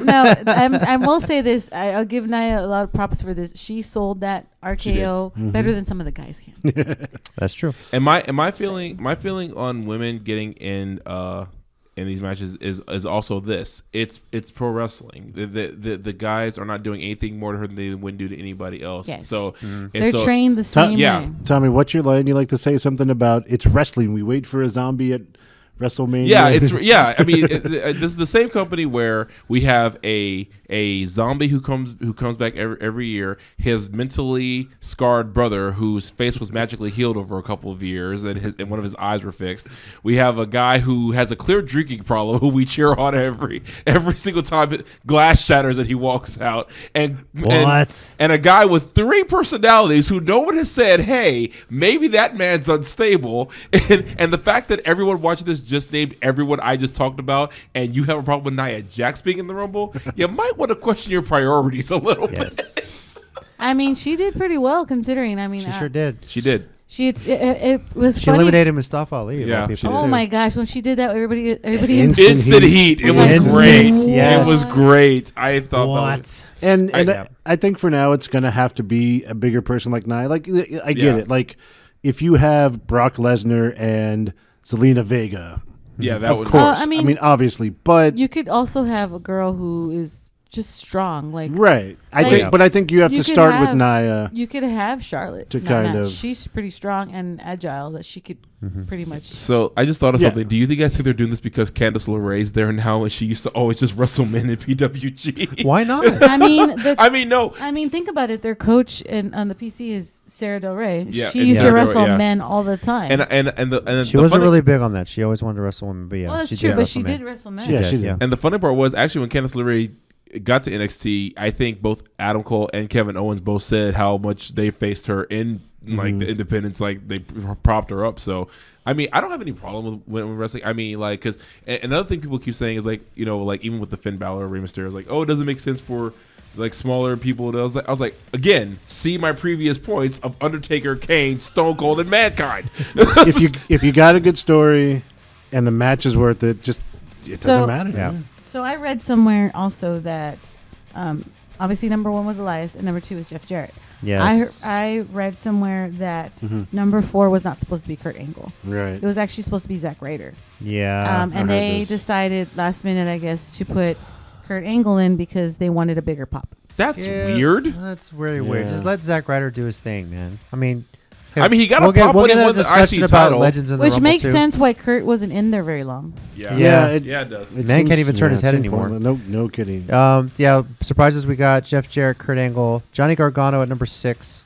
No, I will say this. I'll give Nia a lot of props for this. She sold that RKO better than some of the guys can. That's true. And my feeling on women getting in these matches is also this. It's pro wrestling. The guys are not doing anything more to her than they wouldn't do to anybody else. Yes. So they're trained the same way. Tommy, what's your line? You like to say something about it's wrestling. We wait for a zombie at WrestleMania. Yeah, I mean, this is the same company where we have a zombie who comes back every year. His mentally scarred brother, whose face was magically healed over a couple of years, and one of his eyes were fixed. We have a guy who has a clear drinking problem, who we cheer on every single time glass shatters and he walks out. And a guy with 3 personalities who no one has said, hey, maybe that man's unstable. And the fact that everyone watching this just named everyone I just talked about, and you have a problem with Nia Jax being in the Rumble, you might want to question your priorities a little bit. I mean, she did pretty well considering. I mean, she sure did. She did. It was. She eliminated Mustafa Ali. Yeah. Oh my gosh! When she did that, everybody instant heat. It was great. Yes. It was great. I thought what. And I think for now it's going to have to be a bigger person like Nia. Like I get it. Like if you have Brock Lesnar and Zelina Vega. Yeah, that of would. Course. I mean, obviously, but you could also have a girl who is just strong, like right. I think you have to start with Nia. You could have Charlotte to kind of. She's pretty strong and agile that she could pretty much. So I just thought of something. Do you think they're doing this because Candice LeRae's there now and she used to always just wrestle men in PWG? Why not? I mean, no. I mean, think about it. Their coach on the PC is Sarah Del Rey. Yeah, she used to wrestle men all the time. And she wasn't really big on that. She always wanted to wrestle women. But yeah, well, that's true. But she did wrestle men. Yeah, she did. And the funny part was actually when Candice LeRae got to NXT, I think both Adam Cole and Kevin Owens both said how much they faced her in like the independents, like they propped her up. So I mean, I don't have any problem with wrestling. I mean, like, because another thing people keep saying is like, you know, like even with the Finn Balor, Rey Mysterio, like, oh, it doesn't make sense for like smaller people. I was like, again, see my previous points of Undertaker, Kane, Stone Cold, and Mankind. if you got a good story and the match is worth it, just it doesn't matter. Yeah. So I read somewhere also that obviously number 1 was Elias and number 2 was Jeff Jarrett. Yes. I read somewhere that number 4 was not supposed to be Kurt Angle. Right. It was actually supposed to be Zack Ryder. Yeah. And they decided last minute, I guess, to put Kurt Angle in because they wanted a bigger pop. That's weird. That's really weird. Just let Zack Ryder do his thing, man. I mean, he got a pop when he won the discussion IC about title. Legends in the Which Rumble makes too. sense why Kurt wasn't in there very long. It does. Man can't even turn his head anymore. No kidding. Surprises we got: Jeff Jarrett, Kurt Angle, Johnny Gargano at number 6,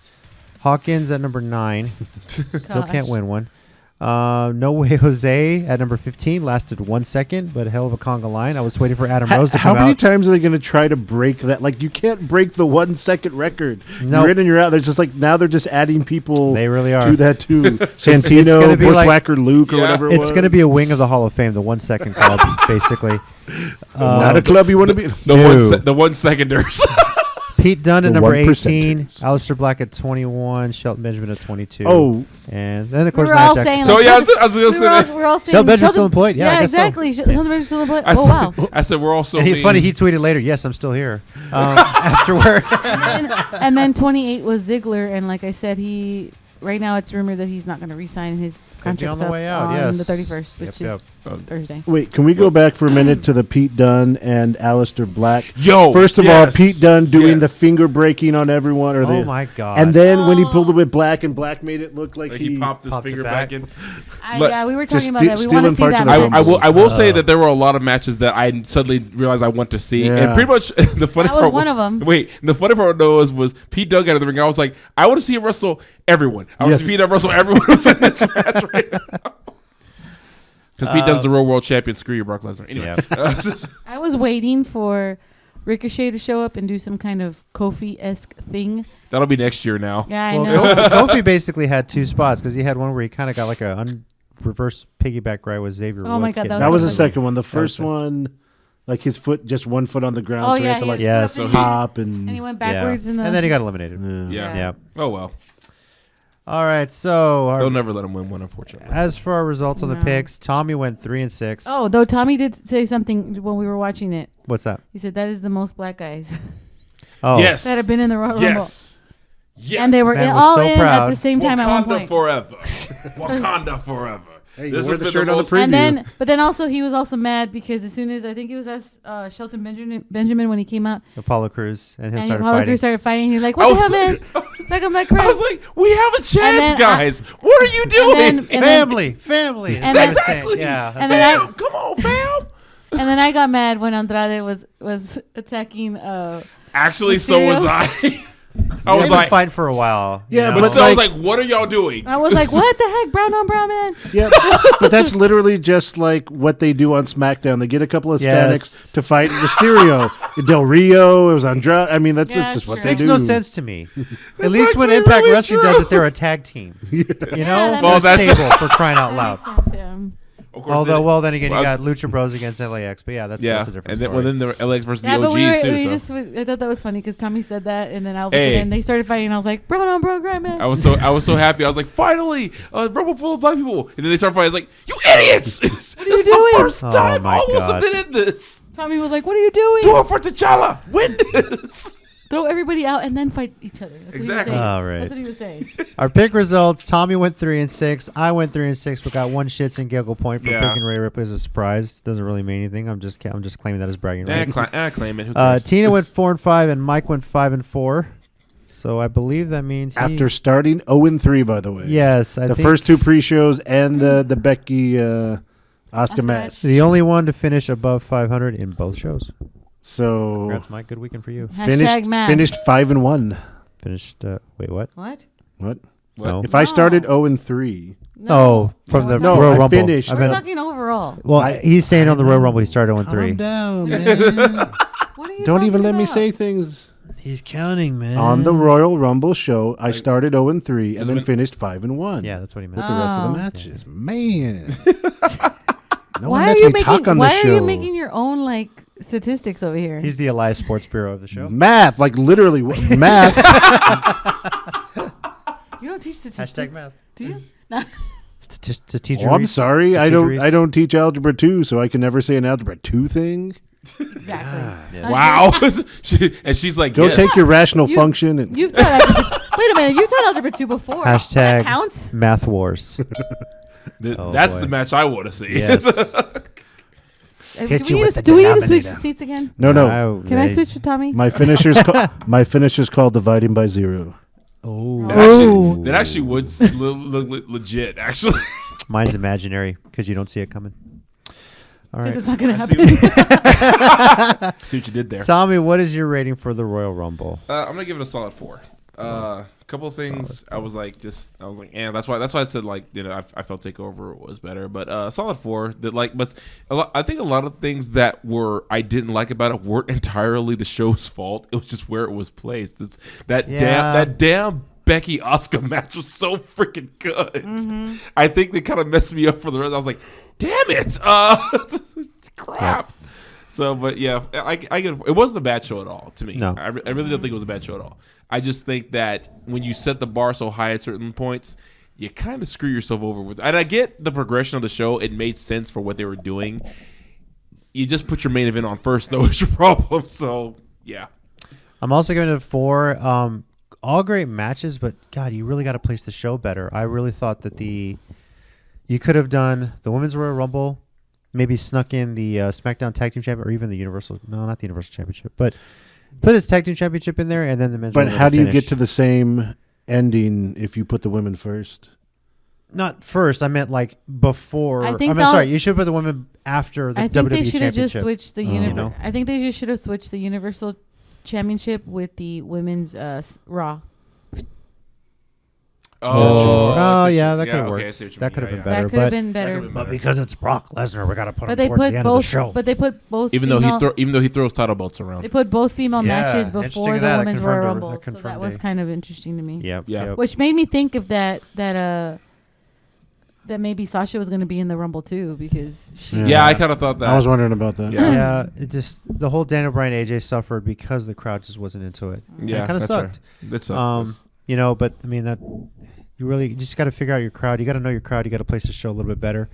Hawkins at number 9. Still can't win one. No Way Jose at number 15 lasted 1 second, but a hell of a conga line. I was waiting for Adam Rose to come out. How many times are they going to try to break that? Like, you can't break the 1 second record. No. You're in and you're out. There's just like, now they're just adding people they really are. to that too. Santino, Bushwhacker Luke, or whatever it was. It's going to be a wing of the Hall of Fame, the 1 second club, basically. Not a club you want to be. The 1 seconders. Pete Dunne at number 18, 1%ers. Aleister Black at 21, Shelton Benjamin at 22. Oh. And then, of course, We were all Nia saying, Jax. So, yeah, I was going to say that. We were all saying Shelton Benjamin's still employed. Yeah, I guess exactly. so. Shelton Benjamin's still employed. Oh, wow. I said we're also. And funny, he tweeted later, yes, I'm still here. Afterward. And then 28 was Ziggler. And like I said, he right now it's rumored that he's not going to re-sign his contract on the way out. on Yes. the 31st, which is Thursday. Wait, can we go back for a minute to the Pete Dunne and Aleister Black? Yo, first of all, Pete Dunne doing the finger breaking on everyone, or oh my god! and then when he pulled it with Black, and Black made it look like he popped his finger back in. Yeah, we were talking about that. We stealing want to see parts that. of the match. I will say that there were a lot of matches that I suddenly realized I want to see, and pretty much the funny That was part one of them. Wait, the funny part was Pete Dunne got in the ring. I was like, I want to see him wrestle everyone. I want to see Pete Dunne wrestle everyone who's in this match right now. Because Pete Dunne's the real world champion. Screw you, Brock Lesnar. Anyway, I was waiting for Ricochet to show up and do some kind of Kofi-esque thing. that'll be next year now. Yeah, I know. Kofi basically had two spots because he had one where he kind of got like a reverse piggyback right with Xavier. Oh my Woods God, getting- that was the something. second one. The first one, like his foot, just one foot on the ground, Oh, so he yeah, had to like he had to hop and he and went backwards in the. and then he got eliminated. Yeah. Yeah. Oh well. All right, so They'll never let him win one, unfortunately. as for our results on the No. picks, Tommy went 3-6. Oh, though Tommy did say something when we were watching it. What's that? He said that is the most black guys Oh, Yes. that have been in the Royal Rumble. Yes. Yes. And they were Man was all so in proud. at the same time at one point. forever. Wakanda forever. Hey, you This wore has the been shirt the on the most- preview. But then also he was also mad because as soon as I think it was us, Shelton Benjamin when he came out, Apollo Crews and him and started Apollo fighting. Crews started fighting. He's like, I "What the hell, was man? Like I'm like crap." I was like, we have a chance, then guys. What are you doing? then- family. And That's then- what I'm saying. Yeah. and then Fam, come on, fam. and then I got mad when Andrade was attacking. Actually, so was Mysterio? I. I was They've been like, fighting for a while. you Yeah, know? but still, I was like, what are y'all doing? I was like, "What the heck, brown on brown man?" yeah, but that's literally just like what they do on SmackDown. They get a couple of Hispanics Yes. to fight Mysterio, Del Rio. It was Andrade. I mean, that's Yeah, just what sure. they Makes do. no sense to me. At least when actually Impact really Wrestling true. does it, they're a tag team. You know, that well, makes that's sense. stable for crying out That loud. makes sense, yeah. Of course, Although, well, then again, you well, got Lucha Bros against LAX, but yeah, that's a different and story. then the LX versus Yeah, the but OGs we too. just I thought that was funny because Tommy said that, and then all of a Hey. sudden they started fighting. And I was like, "Brown on brown, grind man." I was so happy. I was like, finally, a Rumble full of black people. And then they start fighting. I was like, you idiots! This are you is doing? the first Oh time my all of us have gosh. been in this. Tommy was like, "What are you doing? Do it for T'Challa. Win this. Throw everybody out and then fight each other." That's Exactly. What he was saying. All right. That's what he was saying. Our pick results: Tommy went 3-6. I went 3-6, but got one shits and giggle point for Yeah. picking Rhea Ripley as a surprise. Doesn't really mean anything. I'm just claiming that as bragging rights. Claim it. Who cares? Tina went 4-5, and Mike went 5-4. So I believe that means After starting 0-3, by the way. yes, I the think first two pre-shows and the Becky Oscar match. the only one to finish above 500 in both shows. So Congrats, Mike. Good weekend for you. Hashtag math. finished 5-1. Finished. Wait, what? What? What? No. If I No. started 0-3, Oh, from we're the No, Royal I Rumble. finished. I We're meant- talking overall. well, he's saying on the Royal Rumble he started 1-3. calm down, man. What are you Don't even talking let me about? say things. He's counting, man. On the Royal Rumble show, I started 0-3 and then when- finished 5-1. Yeah, that's what he meant. With the rest of Oh. the matches, man. No one Why are lets you me making? talk on the Why are show. you making your own like statistics over here? He's the Elias Sports Bureau of the show. Math, like literally math. You don't teach statistics. Hashtag math. Do you? No. To teach Oh, I'm sorry, I don't teach algebra 2, so I can never say an algebra 2 thing. Exactly. Yeah. Wow. And she's like, Go yes. take your rational You- function and You've taught algebra. Wait a minute. You taught algebra 2 before. That Hashtag counts. math wars. Oh, That's boy. the match I want to see. Yes. Hit Do you we with need to the do we need to switch denominator. seats again? no. Can I switch with Tommy? My finisher's called dividing by 0. Oh, Oh. That actually would look legit, actually. mine's imaginary because you don't see it coming. All right, Because it's not going to I happen. See what you did there. Tommy, what is your rating for the Royal Rumble? I'm gonna give it a solid 4. A couple of things I was like, that's why I said like, you know, I felt TakeOver was better, but solid 4. That like, but I think a lot of things that I didn't like about it weren't entirely the show's fault. It was just where it was placed. That damn Becky Oscar match was so freaking good. Mm-hmm. I think they kind of messed me up for the rest. I was like, damn it, crap. So, but yeah, I get it wasn't a bad show at all to me. No. I really don't think it was a bad show at all. I just think that when you set the bar so high at certain points, you kind of screw yourself over with. And I get the progression of the show; it made sense for what they were doing. You just put your main event on first, though, is your problem. So, yeah. I'm also giving it a 4. all great matches, but God, you really got to place the show better. I really thought that you could have done the Women's Royal Rumble, maybe snuck in the SmackDown Tag Team Championship, or even not the Universal Championship, but put its Tag Team Championship in there, and then the Men's Royal But Rumble how do you finish. get to the same ending if you put the women first? Not first. I meant like before. I think sorry. You should put the women after the WWE I think they Championship. should have just switched the you know? I think they just should have switched the Universal Championship with the women's Raw. Oh, yeah, that could have okay, I worked. see what you That mean. could have Yeah, been yeah. better. That could have been better. But because it's Brock Lesnar, we got to put him But they towards put the end of the both. show. But they put both. Even though he throws title belts They around. put both female Yeah, matches interesting before the that. Women's Confirmed Royal a- Rumble, that so that confirmed was a- kind of interesting to me. Yep. Yeah. Yep. Which made me think of that maybe Sasha was going to be in the Rumble too because she. Yeah, I kind of thought that. I was wondering about that. Yeah. Yeah, it just the whole Daniel Bryan AJ suffered because the crowd just wasn't into it. Yeah, it kind of that's sucked. fair. It sucked. You know, but I mean that you just got to figure out your crowd. You got to know your crowd. You got to place the show a little bit better.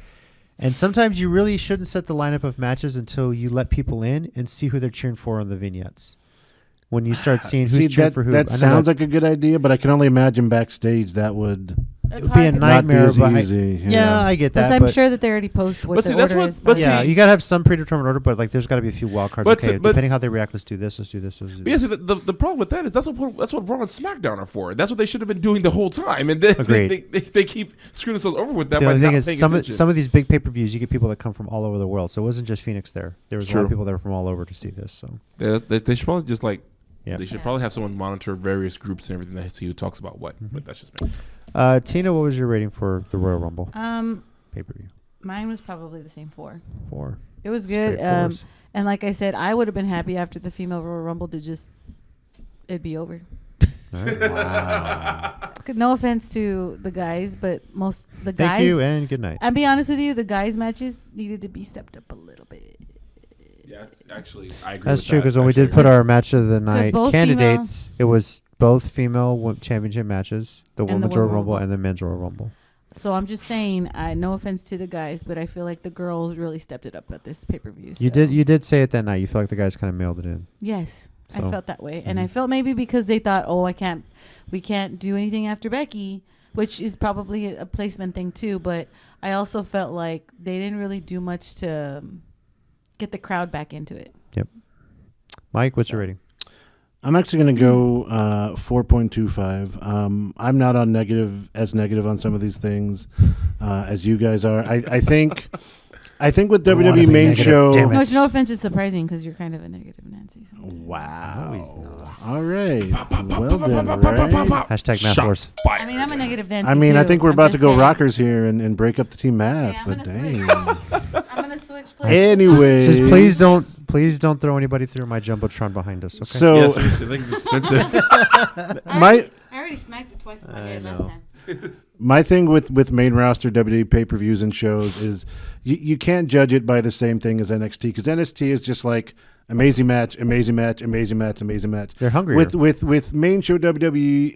And sometimes you really shouldn't set the lineup of matches until you let people in and see who they're cheering for on the vignettes. When you start seeing who's cheering for who, That sounds like a good idea, but I can only imagine backstage that would it would be a nightmare. not be But as easy. yeah, I get that. Because I'm but sure that they already post what But the see, that's order what- is. but yeah, see- you gotta have some predetermined order, but like there's got to be a few wild cards. But Okay, see, but- depending how they react, let's do this, let's do this, let's do But yeah, this. see, the problem with that is that's what Raw and SmackDown are for. That's what they should have been doing the whole time, and then Agreed. they keep screwing themselves over with that. The by only not thing is, paying some attention. of these big pay-per-views, you get people that come from all over the world. So it wasn't just Phoenix there. There was a lot of True. people there from all over to see this. So Yeah, they should probably just like yeah. they should probably have someone monitor various groups and everything to see who talks about what. But that's just me. Tina, what was your rating for the Royal Rumble Um, pay-per-view? mine was probably the same 4. 4. It was good. Straight fours. And like I said, I would have been happy after the female Royal Rumble to just it'd be over. Wow. No offense to the guys, but most the guys. Thank you and good night. I'll be honest with you, the guys matches needed to be stepped up a little bit. Yeah, actually, I agree. That's with true that. because when we Actually, did put our match of the night both candidates, it was both female championship matches, the And the Women's Royal Royal Rumble Rumble. and the Men's Royal Rumble. So I'm just saying, no offense to the guys, but I feel like the girls really stepped it up at this pay-per-view. You did say it that night. You feel like the guys kind of mailed it in. Yes, So, I felt that way, and I felt maybe because they thought, we can't do anything after Becky, which is probably a placement thing too. But I also felt like they didn't really do much to get the crowd back into it. Yep. Mike, what's your rating? I'm actually going to go 4.25. I'm not on negative on some of these things as you guys are. I think with We wanna WWE be main negative, show. damn it. No, it's no offense, it's surprising because you're kind of a negative Nancy. sometimes. Wow. All right. Well then, right? Hashtag Math Wars. I mean, I'm a negative Nancy. I mean, I too. think we're I'm about to just go saying. rockers here and break up the team math. Yeah, I'm but gonna dang. I'm gonna switch places. Anyways. Just please don't throw anybody through my jumbotron behind us. Okay. So yeah, seriously, I think it's expensive. my I already smacked it twice in my I head last know. time. my thing with main roster WWE pay-per-views and shows is you can't judge it by the same thing as NXT because NXT is just like amazing match, amazing match, amazing match, amazing match. They're hungrier. With main show WWE,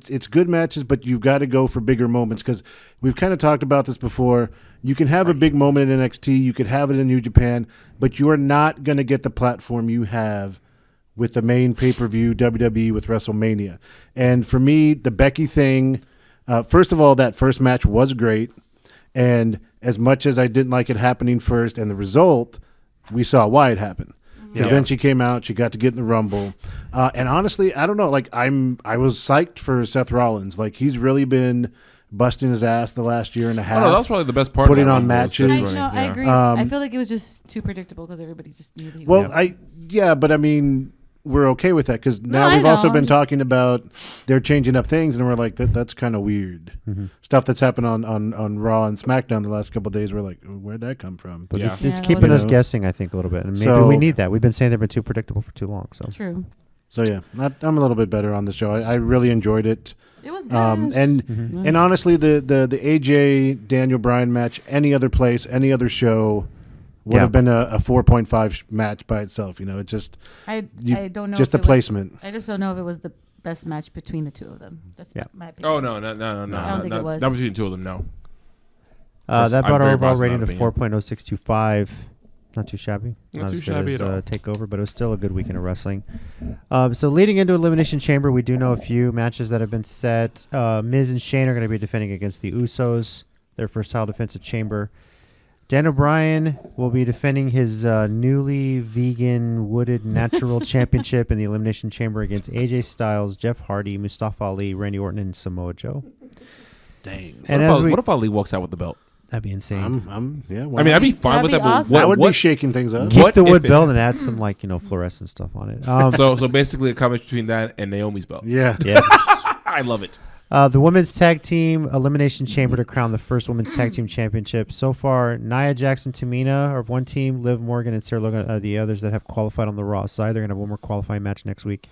it's good matches, but you've got to go for bigger moments because we've kind of talked about this before. You can have a big moment in NXT, you could have it in New Japan, but you're not going to get the platform you have with the main pay-per-view WWE with WrestleMania. And for me, the Becky thing, first of all, that first match was great. And as much as I didn't like it happening first and the result, we saw why it happened. Because then she came out, she got to get in the Rumble. And honestly, I don't know. Like I was psyched for Seth Rollins. Like he's really been busting his ass the last year and a half. Oh, no, that was probably the best part. Putting of that on Rumble, was matches. just I running, know, I yeah. agree. I feel like it was just too predictable because everybody just knew that he was. Well, but I mean, we're okay with that because now I we've also know, been just- talking about they're changing up things, and we're like, that's kind of weird. Stuff that's happened on Raw and SmackDown the last couple of days. We're like, where'd that come from? But Yeah. it's Yeah, that keeping was- us guessing, I think, a little bit. And maybe So- we need that. We've been saying they've been too predictable for too long. So True. So yeah, I'm a little bit better on the show. I really enjoyed it. It was good. And honestly, the AJ Daniel Bryan match, any other place, any other show, would have been a 4.5 match by itself. You know, it just I don't know. just if the it was- placement. I just don't know if it was the best match between the two of them. That's Yeah. my opinion. Oh no! I don't think it was. Not between the two of them. No. that I'm brought our very overall biased in rating that to opinion. 4.0625. Not too shabby. Not too as good shabby as, at all. TakeOver, but it was still a good weekend of wrestling. So leading into Elimination Chamber, we do know a few matches that have been set. Miz and Shane are going to be defending against the Usos, their first title defense at Chamber. Dan O'Brien will be defending his newly vegan wooded natural championship in the Elimination Chamber against AJ Styles, Jeff Hardy, Mustafa Ali, Randy Orton, and Samoa Joe. Dang. And what if Ali walks out with the belt? that'd be insane. Why I mean, I'd be not? fine with That'd that. be But awesome. That would be what, shaking things up. Keep what the wood if it- belt and add some fluorescent stuff on it. so basically a combination between that and Naomi's belt. Yeah. Yes. I love it. The women's tag team elimination chamber to crown the first women's tag team championship. So far, Nia Jackson, Tamina are one team. Liv Morgan and Sarah Logan are the others that have qualified on the Raw side. They're going to have one more qualifying match next week.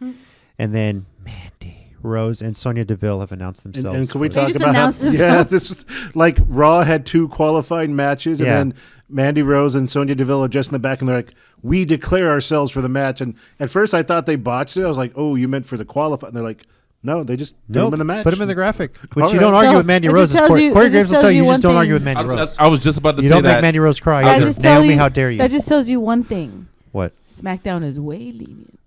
And then Mandy Rose and Sonya Deville have announced themselves. And can we They talk just about how announced themselves. this was like Raw had 2 qualifying matches and Yeah. then Mandy Rose and Sonya Deville are just in the back and they're like, we declare ourselves for the match. And at first I thought they botched it. I was like, oh, you meant for the qualify. And they're like, no, they just put them in the match. Put him in the graphic. Which All you right. don't argue So, with Mandy it Rose. just tells Corey you- Corey it Graves just will tell tells you you you one just don't argue thing. with Mandy Rose. I was just about to You say don't that. make Mandy Rose cry. That either. just tells Naomi, you, how dare you? That just tells you one thing. What? SmackDown is way lenient,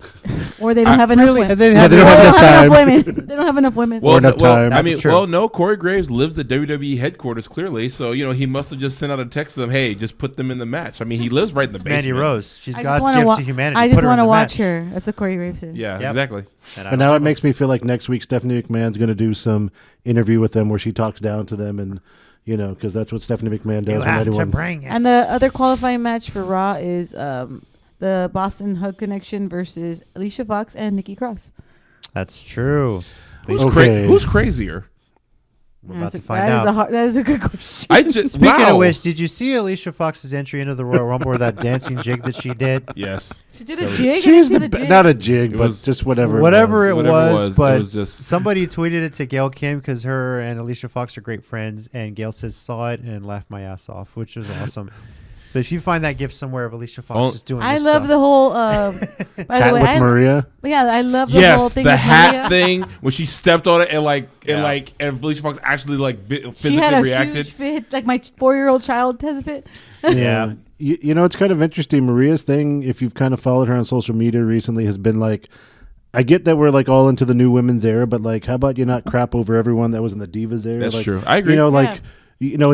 or they don't have enough Really? women. They Yeah, have they don't have enough time. women. They don't have enough women. Or enough time. I mean, That's true. well, no. Corey Graves lives at WWE headquarters clearly, so he must have just sent out a text to them. Hey, just put them in the match. I mean, he lives right in the It's basement. Mandy Rose. She's I just God's wanna gift wa- to humanity. I Put just her in want to the watch match. her. That's what Corey Graves said. Yeah, Yep. exactly. And I But don't now blame it makes me feel like next week Stephanie McMahon's going to do some interview with them where she talks down to them and, because that's what Stephanie McMahon does you when have to anyone. bring it. And the other qualifying match for Raw is the Boston Hug Connection versus Alicia Fox and Nikki Cross. That's true. Who's, Okay. who's crazier? We're about to That find is out. that is a good question. I just Speaking wow. of which, did you see Alicia Fox's entry into the Royal Rumble or that dancing jig that she did? Yes. She did a jig. She's I didn't see the not a jig, It but was- just whatever. Whatever it it was. Whatever was, it but was just- somebody tweeted it to Gail Kim because her and Alicia Fox are great friends, and Gail says saw it and laughed my ass off, which was awesome. But if you find that gift somewhere of Alicia Fox Oh, just doing I this love stuff, the whole. By the Hat way, with Maria. I love the whole Yes, thing the with hat Maria. thing when she stepped on it and Yeah. and Alicia Fox actually She physically had a reacted. huge fit, like my 4-year-old child has a fit. Yeah. It's kind of interesting. Maria's thing, if you've kind of followed her on social media recently, has been like, I get that we're like all into the new women's era, but like, how about you not crap over everyone that was in the Divas era? That's like, true. I agree. It's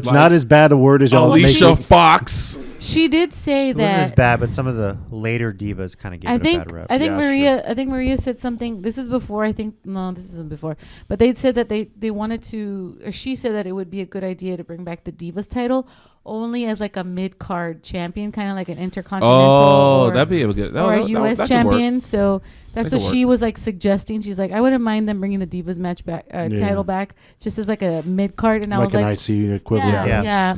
Like, not as bad a word as y'all make Alicia it. Fox. She did say it wasn't as that. bad, but some of the later divas kind of gave I it a think bad rep. I think Yeah, Maria I think Maria said something. This is before. I think no, this isn't before. But they said that they wanted to, or she said that it would be a good idea to bring back the Divas title only as like a mid card champion, kind of like an intercontinental. Oh, or, that'd be a good. or a U.S. that could work. champion. So that's That what could she was like suggesting. She's like, I wouldn't mind them bringing the Divas match back, title back, just as like a mid card. And I Like was an like, IC equivalent. yeah,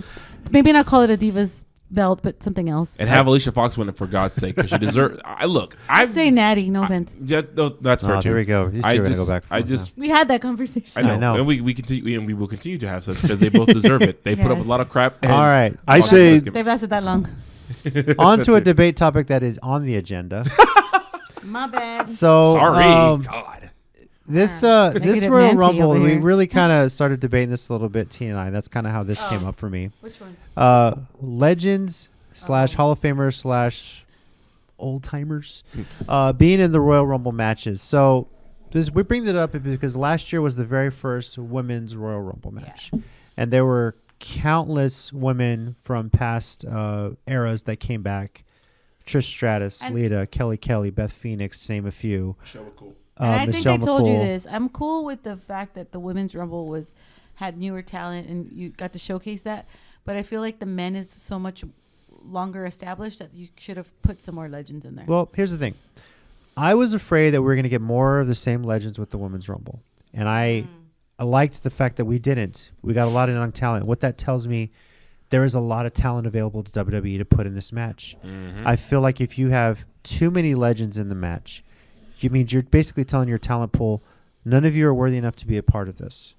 maybe not call it a Divas belt, but something else. And have Alicia Fox win it for God's sake because she deserves. I say Natty, no offense. Yeah, no, that's fair Oh, too. there we go. These two are gonna go back and I forth just. We had that conversation. I know. know. And we continue, and we will continue to have such because they both deserve it. They put up a Yes. lot of crap. And All right. I say They've lasted that long. On to a That's it. debate topic that is on the agenda. My bad. So Sorry, God. this Negative this Royal Nancy Rumble, over we here. really kind of started debating this a little bit. T and I. That's kind of how this came up for me. Which one? Legends / Hall of Famers / old timers being in the Royal Rumble matches. So we bring it up because last year was the very first women's Royal Rumble match, and there were countless women from past eras that came back. Trish Stratus, And- Lita, Kelly, Beth Phoenix, to name a few. And I think Michelle I told you McCool. this. I'm cool with the fact that the women's rumble had newer talent and you got to showcase that. But I feel like the men is so much longer established that you should have put some more legends in there. Well, here's the thing. I was afraid that we were going to get more of the same legends with the women's rumble. And I liked the fact that we didn't. We got a lot of young talent. What that tells me, there is a lot of talent available to WWE to put in this match. I feel like if you have too many legends in the match, you're basically telling your talent pool, none of you are worthy enough to be a part of this,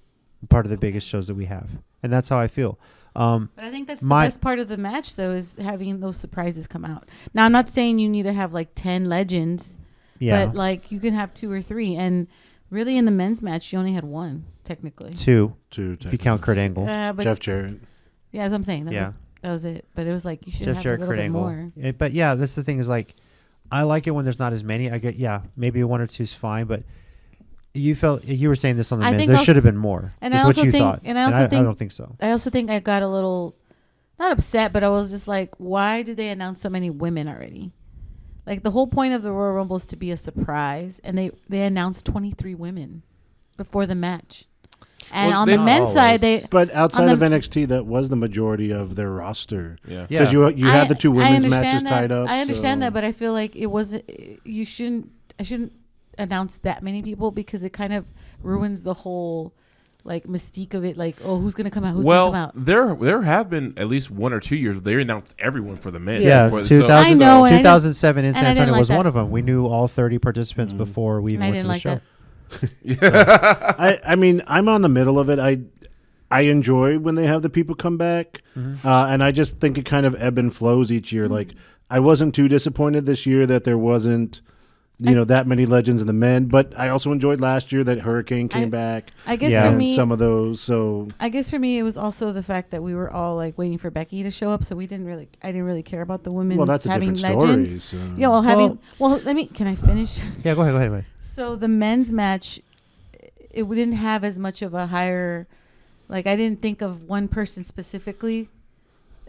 part of the biggest shows that we have. And that's how I feel. But I think that's the best part of the match, though, is having those surprises come out. Now, I'm not saying you need to have like 10 legends, but like you can have 2 or 3. And really, in the men's match, you only had 1, technically. Two, Two if you count Kurt Angle. But Jeff Jarrett. yeah, that's what I'm saying. That Yeah. was That was it. But it was like you should Jeff have Jarrett, a little Kurt bit Angle. more. But yeah, that's the thing is like, I like it when there's not as many. I get maybe 1 or 2 is fine, but you were saying this on the men's. There should have been more. And is I also what you think, thought. and I don't think so. I also think I got a little, not upset, but I was just like, why did they announce so many women already? Like the whole point of the Royal Rumble is to be a surprise, and they announced 23 women before the match. And on the men's side, But outside of NXT, that was the majority of their roster. Yeah. Because you had the 2 women's matches tied up. I understand that, but I feel like it wasn't. I shouldn't announce that many people because it kind of ruins the whole like mystique of it. Like, oh, who's gonna come out? Who's gonna come out? There have been at least 1 or 2 years where they announced everyone for the men. Yeah, before 2007 in and San I didn't Antonio like was that. one of them. We knew all 30 participants before we even went to the show. I mean, I'm on the middle of it. I enjoy when they have the people come back, and I just think it kind of ebb and flows each year. Like, I wasn't too disappointed this year that there wasn't, that many legends in the men, but I also enjoyed last year that Hurricane came back. I guess Yeah. for me, some of those. So I guess for me, it was also the fact that we were all like waiting for Becky to show up, so I didn't really care about the women. well, that's a having different legends. story. So. Yeah, can I finish? Yeah, go ahead. So the men's match, we didn't have as much of a higher, like I didn't think of one person specifically,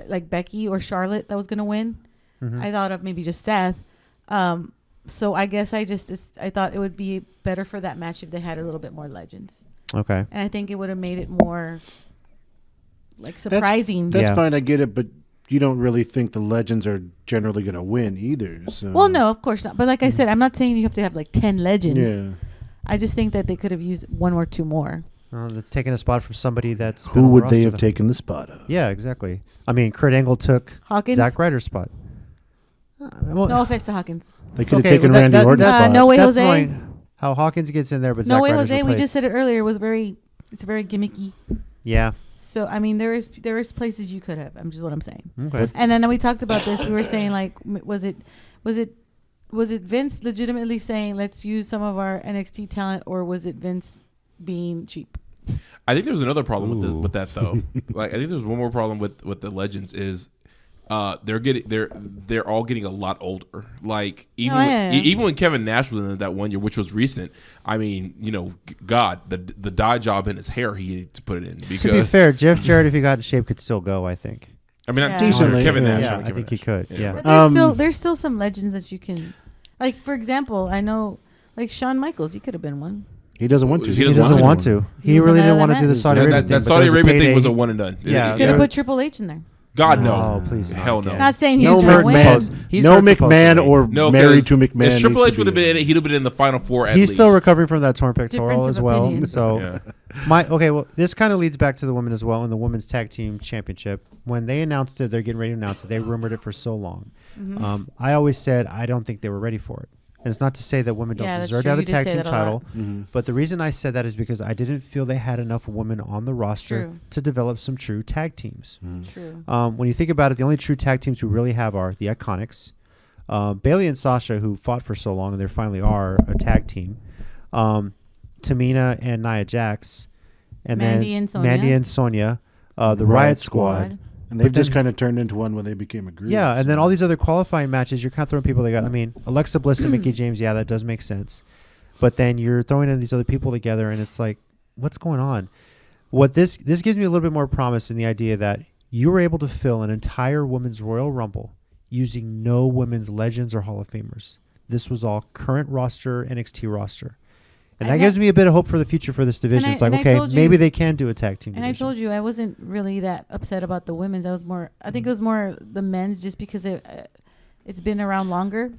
like Becky or Charlotte that was going to win. I thought of maybe just Seth. So I guess I thought it would be better for that match if they had a little bit more legends. Okay. And I think it would have made it more like surprising. That's fine. I get it, but you don't really think the legends are generally going to win either. So. Well, no, of course not. But like I said, I'm not saying you have to have like 10 legends. Yeah. I just think that they could have used 1 or 2 more. That's taking a spot from somebody that's been Who on the would they roster have taken the spot of? Yeah, exactly. I mean, Kurt Angle took Hawkins? Zack Ryder's spot. No offense to Hawkins. They could have taken but Randy Orton's spot. No way, that's Jose. annoying how Hawkins gets in there, but No Zack way, Ryder's Jose. We replaced. just said it earlier. It's very gimmicky. Yeah. So I mean, there is places you could have. I'm just what I'm saying. Okay. And then we talked about this. We were saying like, was it Vince legitimately saying let's use some of our NXT talent, or was it Vince being cheap? I think there's another problem with that though. Like I think there's one more problem with the legends is they're all getting a lot older. Like even when Kevin Nash was in that one year, which was recent. I mean, God, the dye job in his hair he had to put it in. Because, to be fair, Jeff Jarrett, if he got in shape, could still go. I think. I mean, not decently. Kevin Nash. Yeah, I think he could. Yeah. But there's still some legends that you can, like for example, I know like Shawn Michaels, he could have been one. He doesn't want to. He doesn't want to. He was really on didn't that want to do the match. Saudi Arabia thing. That Saudi Arabia thing was a one and done. Yeah. Could have put Triple H in there. God no. Oh, please, hell no. Not saying No he's going to win. McMahon. No McMahon or married to McMahon. If Triple needs H to would have be been in it, he'd have been in the final 4 at He's least. still recovering from that torn pectoral Difference as of well. opinion. So, well, this kind of leads back to the women as well in the women's tag team championship. When they announced it, they're getting ready to announce it. They rumored it for so long. I always said I don't think they were ready for it. And it's not to say that women don't deserve to have a tag team title, but the reason I said that is because I didn't feel they had enough women on the roster to develop some true tag teams. True. When you think about it, the only true tag teams we really have are the Iconics, Bayley and Sasha, who fought for so long, and they finally are a tag team, Tamina and Nia Jax, and Mandy and Sonya, the Riot Squad. And they've just kind of turned into one when they became a group. Yeah, and then all these other qualifying matches, you're kind of throwing people they got. I mean, Alexa Bliss and Mickie James, yeah, that does make sense. But then you're throwing in these other people together, and it's like, what's going on? What this gives me a little bit more promise in the idea that you were able to fill an entire women's Royal Rumble using no women's legends or Hall of Famers. This was all current roster, NXT roster. And that gives me a bit of hope for the future for this division. It's like, okay, maybe they can do a tag team division. I told you I wasn't really that upset about the women's. I think it was more the men's just because it's been around longer.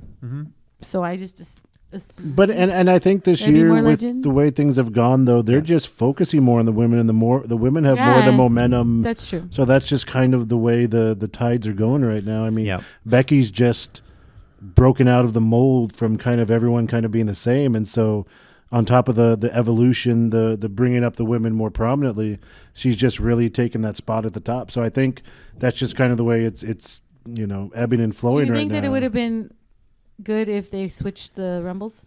So I just assumed. But and I think this year with the way things have gone, though, they're just focusing more on the women, and the women have more of the momentum. That's true. So that's just kind of the way the tides are going right now. I mean, Becky's just broken out of the mold from kind of everyone kind of being the same, and so on top of the evolution, the bringing up the women more prominently, she's just really taken that spot at the top. So I think that's just kind of the way it's ebbing and flowing right now. Do you think that it would have been good if they switched the Rumbles?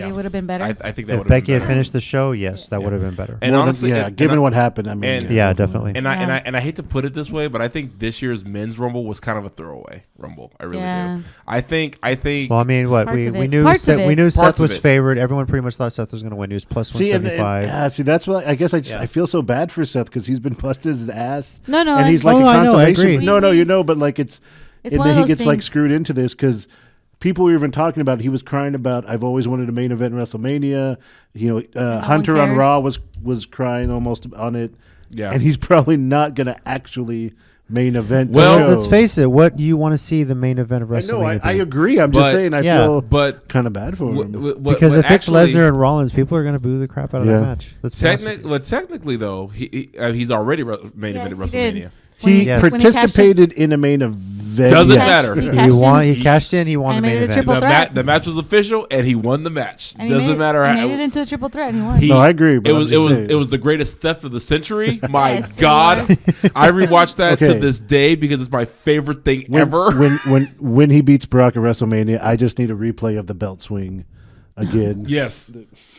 Think it would have been better. I think that If would have Becky been had better. finished the show, yes, that would have been better. And honestly, given what happened, I mean, yeah, definitely. And I hate to put it this way, but I think this year's men's Rumble was kind of a throwaway Rumble. I really do. I think. Well, I mean, what Parts of we it. knew Parts of it. Seth Parts of was it. favored. Everyone pretty much thought Seth was going to win. He was plus 175. See, that's what I guess I feel so bad for Seth because he's been busted his ass. No, and he's like Oh, a I know, I consolation. agree. No, but like It's and one then of he those gets like things. screwed into this because people were even talking about. He was crying about. I've always wanted a main event in WrestleMania. Hunter on cares. Raw was crying almost on it. Yeah. and he's probably not going to actually main event. the Well, show. Let's face it. What do you want to see the main event of I WrestleMania? know. I be? agree. I'm just saying. I feel but kind of bad for him. Because if it's Lesnar and Rollins, people are going to boo the crap out of that match. Let's be honest with you. technically though, he's already main event at Yes, he did. WrestleMania. He Yes. When he cashed participated in a main event. Doesn't Yes. matter. He He cashed won. in. He cashed in. He won the And main made it a event. triple threat. The match was official, and he won the match. And he Doesn't matter. He made it into a triple threat, and he won. No, I agree. But It was the greatest theft of the century. My Yes, it God, was. I rewatched that to Okay. this day because it's my favorite thing ever. When he beats Brock at WrestleMania, I just need a replay of the belt swing again. Yes.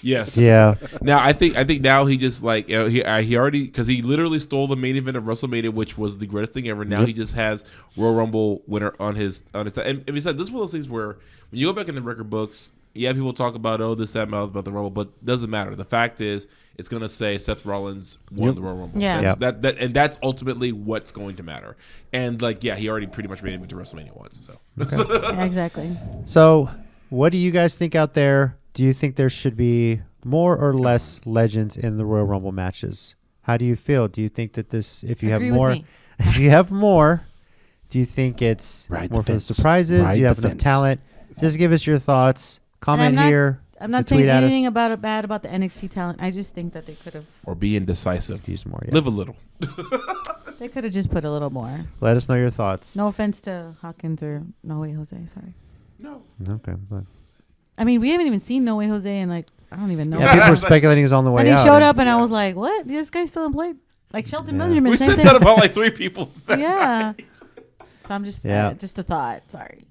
Yeah. Now I think now he just like he already because he literally stole the main event of WrestleMania, which was the greatest thing ever. Now he just has Royal Rumble winner on his and he said this is one of those things where when you go back in the record books, people talk about this, that, and about the Rumble, but it doesn't matter. The fact is, it's gonna say Seth Rollins won the Royal Rumble. Yeah. And that's ultimately what's going to matter. And he already pretty much made it into WrestleMania once. So Yeah, exactly. So, what do you guys think out there? Do you think there should be more or less legends in the Royal Rumble matches? How do you feel? Do you think that if you Agree have with more, me. if you have more, do you think it's Ride the more for the fence. surprises? Ride Do you have the enough fence. talent? Just give us your thoughts. Comment I'm not- here. I'm not tweet saying at us. anything bad about the NXT talent. I just think that they could have or be indecisive. Use more. Yeah. Live a little. just put a little more. Let us know your thoughts. No offense to Hawkins or No Way Jose. Sorry. No. Okay. But I mean, we haven't even seen No Way Jose, and I don't even know. yeah, people are speculating he's on the way And he out. showed up, and I was like, "What? This guy's still employed?" Like Shelton Benjamin, We same said thing. that about like 3 people. Yeah. So I'm just Yeah. just a thought. Sorry.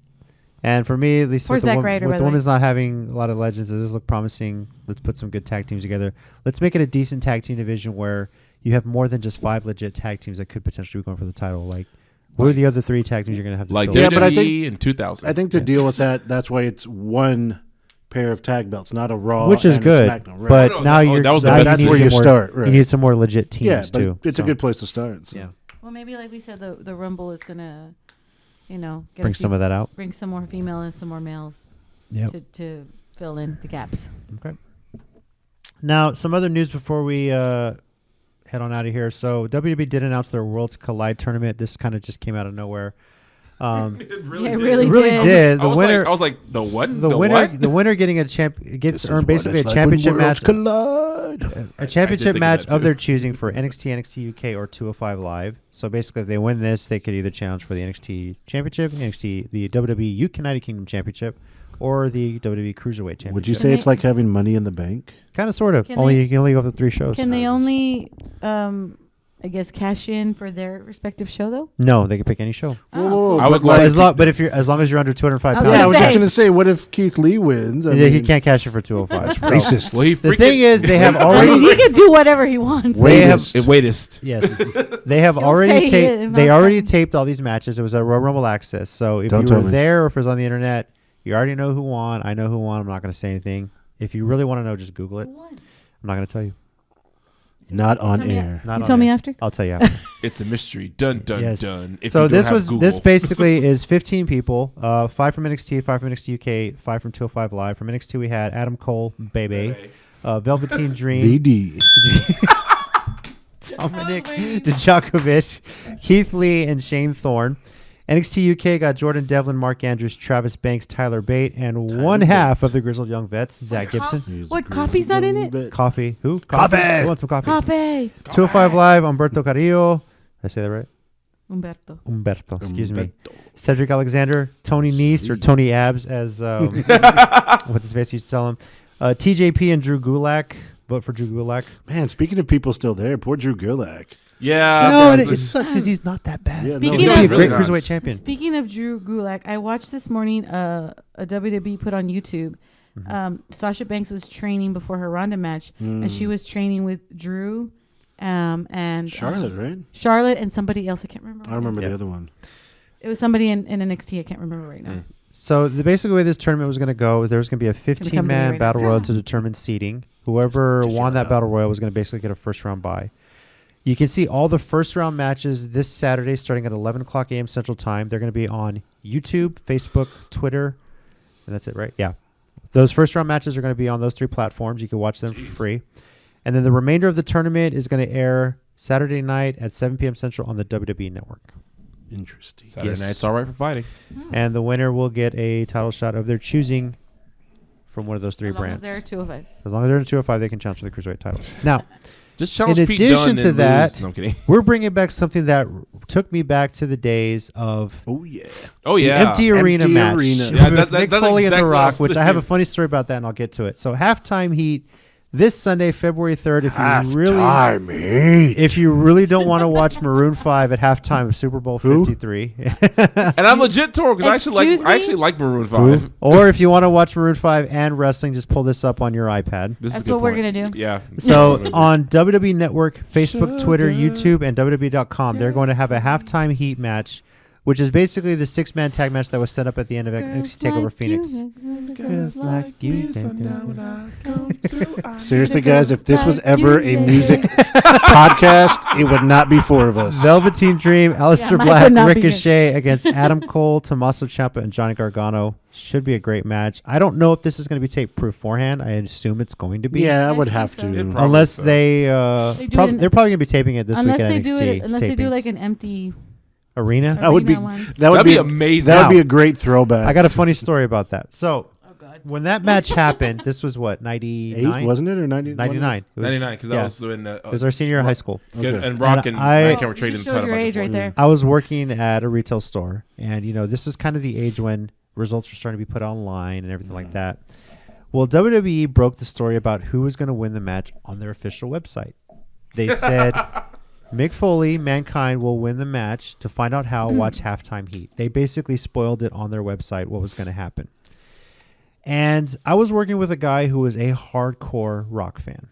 And for me, at least Poor with the, Zack Ryder, by with the the way. women's not having a lot of legends, it does look promising. Let's put some good tag teams together. Let's make it a decent tag team division where you have more than just 5 legit tag teams that could potentially be going for the title. Like, what are the other 3 tag teams you're going to have to Like fill? Yeah, but I think- WWE in 2000. I think to deal with that, that's why it's one pair of tag belts, not a Raw, Which is and good, a SmackDown. Right. but No, now no, you're that was the now best. That's need where you more- start, right. You need some more legit teams yeah, but too. it's So, a good place to start. So. Yeah, Well, maybe like we said, the Rumble is gonna, get bring some of that out. bring some more female and some more males Yep. to fill in the gaps. Okay. Now, some other news before we head on out of here. So, WWE did announce their Worlds Collide tournament. This kind of just came out of nowhere. It Yeah, it did. really It really did. I The was winner, like, the what? the winner getting a gets earned basically a championship match. A championship think of match that of too. their choosing for NXT UK, or 205 Live. So basically, if they win this, they could either challenge for the NXT Championship, the WWE United Kingdom Championship, or the WWE Cruiserweight Championship. Would you say it's like having money in the bank? Kind of, sort of. Can Only they- you can only go for 3 shows. Can they only, I guess, cash in for their respective show though? No, they can pick any show. Oh. I would But like as long as you're under 205 I was pounds, Yeah, I was just say. going to say, what if Keith Lee wins? I he mean, can't cash it for 205. So- Racist. Well, he The freaking, thing is, they have I mean, already. he can do whatever he wants. They have- Waitist. Yes, they have Don't already say it, taped. They Malcolm. already taped all these matches. It was at Royal Rumble Access. So if Don't you tell were me. there or if it was on the internet, you already know who won. I know who won. I'm not going to say anything. If you really want to know, just Google it. I'm not going to tell you. Not on Tell me air. Not You on tell me air. after? I'll tell you after. It's a mystery. Dun dun Yes. dun. If So you don't this have was Google. this basically is 15 people. 5 from NXT, 5 from NXT UK, 5 from 205 Live. From NXT we had Adam Cole, Bebe, Velveteen Dream, VD. Dominic Dijakovic, Keith Lee, and Shane Thorne. NXT UK got Jordan Devlin, Mark Andrews, Travis Banks, Tyler Bate, and one half of the Grizzled Young Vets, Zach Gibson. What, coffee's not in it? Coffee. Who? Coffee. Who wants some coffee? Coffee. 205 Live, Umberto Carrillo. Did I say that right? Umberto. Excuse me. Cedric Alexander, Tony Nese, or Tony Abs, as what's his face used to tell him. TJP and Drew Gulak. Vote for Drew Gulak. Man, speaking of people still there, poor Drew Gulak. Yeah. No, that's- it sucks because he's not that bad. Yeah, no. Speaking He'd of be a really great not. cruiserweight champion. Speaking of Drew Gulak, I watched this morning a WWE put on YouTube Sasha Banks was training before her Ronda match, and she was training with Drew, and Charlotte, right? Charlotte and somebody else. I can't remember. I remember the other one. It was somebody in NXT. I can't remember right now. So the basic way this tournament was going to go, there was going to be a 15-man battle royal to determine seeding. Whoever won that battle royal was going to basically get a first-round bye. You can see all the first-round matches this Saturday starting at 11 o'clock a.m. Central Time. They're going to be on YouTube, Facebook, Twitter, and that's it, right? Yeah. Those first-round matches are going to be on those 3 platforms. You can watch them for free. And then the remainder of the tournament is going to air Saturday night at 7 p.m. Central on the WWE Network. Interesting. Saturday night's all right for fighting. And the winner will get a title shot of their choosing from one of those 3 brands. As long as they're 205. As long as they're in 205, they can challenge for the Cruiserweight title. Now, just challenge in Pete addition Dunne to and that, lose. No, I'm kidding. we're bringing back something that took me back to the days of Oh yeah. the empty arena match arena. Yeah, with that's Mick Foley and exactly The what I Rock, was which I have a thinking. funny story about that, and I'll get to it. So halftime heat this Sunday, February 3rd. If you really don't want to watch Maroon 5 at halftime of Super Bowl 53, And I'm legit torn because Excuse I actually like Maroon 5. or if you want to watch Maroon 5 and wrestling, just pull this up on your iPad. This is a That's good what we're point. going to do. Yeah. So on WWE Network, Facebook, Twitter, YouTube, and WWE.com, they're going to have a halftime heat match, which is basically the 6-man tag match that was set up at the end of NXT TakeOver Phoenix. Girls like you. Seriously, guys, if this was ever a music podcast, it would not be 4 of us. Velveteen Dream, Aleister mine Black, would not be Ricochet against Adam Cole, Tommaso Ciampa, and Johnny Gargano. Should be a great match. I don't know if this is going to be taped beforehand. I assume it's going to be. Yeah, I would I have assume to. so. Probably Unless so. they, They do it in- they're probably going to be taping it this week Unless at they NXT do it, unless they do tapings. like an empty arena. That would be arena one. that would That'd be amazing. That would be Now, a great throwback. I got a funny story about that. So Oh God. when that match happened, this was what, 99? 8, wasn't it, or 90? 99. It was, 99 because yeah, I was in the. it was our senior year of high school. Okay. And Rock and I- Mankind were You trading just the showed title your back and age right forth. there. I was working at a retail store, and this is kind of the age when results were starting to be put online and everything like that. Well, WWE broke the story about who was going to win the match on their official website. They said Mick Foley, Mankind will win the match. To find out how, watch Halftime Heat. They basically spoiled it on their website what was going to happen. And I was working with a guy who was a hardcore Rock fan.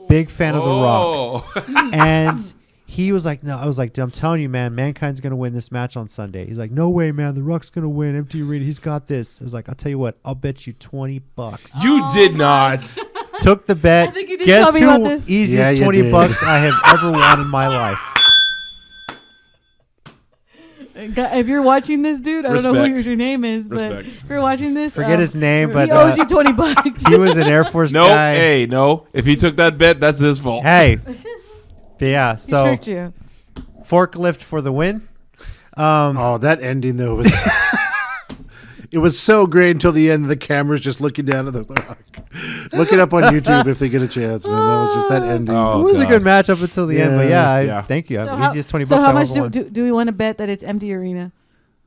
Big fan of The Rock. Oh. And he was like, no, I was like, dude, I'm telling you, man, Mankind's going to win this match on Sunday. He's like, no way, man. The Rock's going to win. Empty arena. He's got this. I was like, I'll tell you what, I'll bet you $20. You did not. Took the bet. I think you did Guess tell me who? about this. Easiest Yeah, you $20 did. I have ever won in my life. If you're watching this, dude, I don't know Respect. who your name is, but Respect. if you're watching this, Forget his name, but he owes you $20. he was an Air Force No, guy. hey, no. If he took that bet, that's his fault. Hey. But yeah, He so tricked you. forklift for the win. Oh, that ending though was it was so great until the end. The camera's just looking down at the Rock. Look it up on YouTube if they get a chance, man. That was just that ending. Oh, It was a God. good match up until the end, but Yeah. thank you. So how, Easiest $20 so how I've much ever won. do we want to bet that it's empty arena?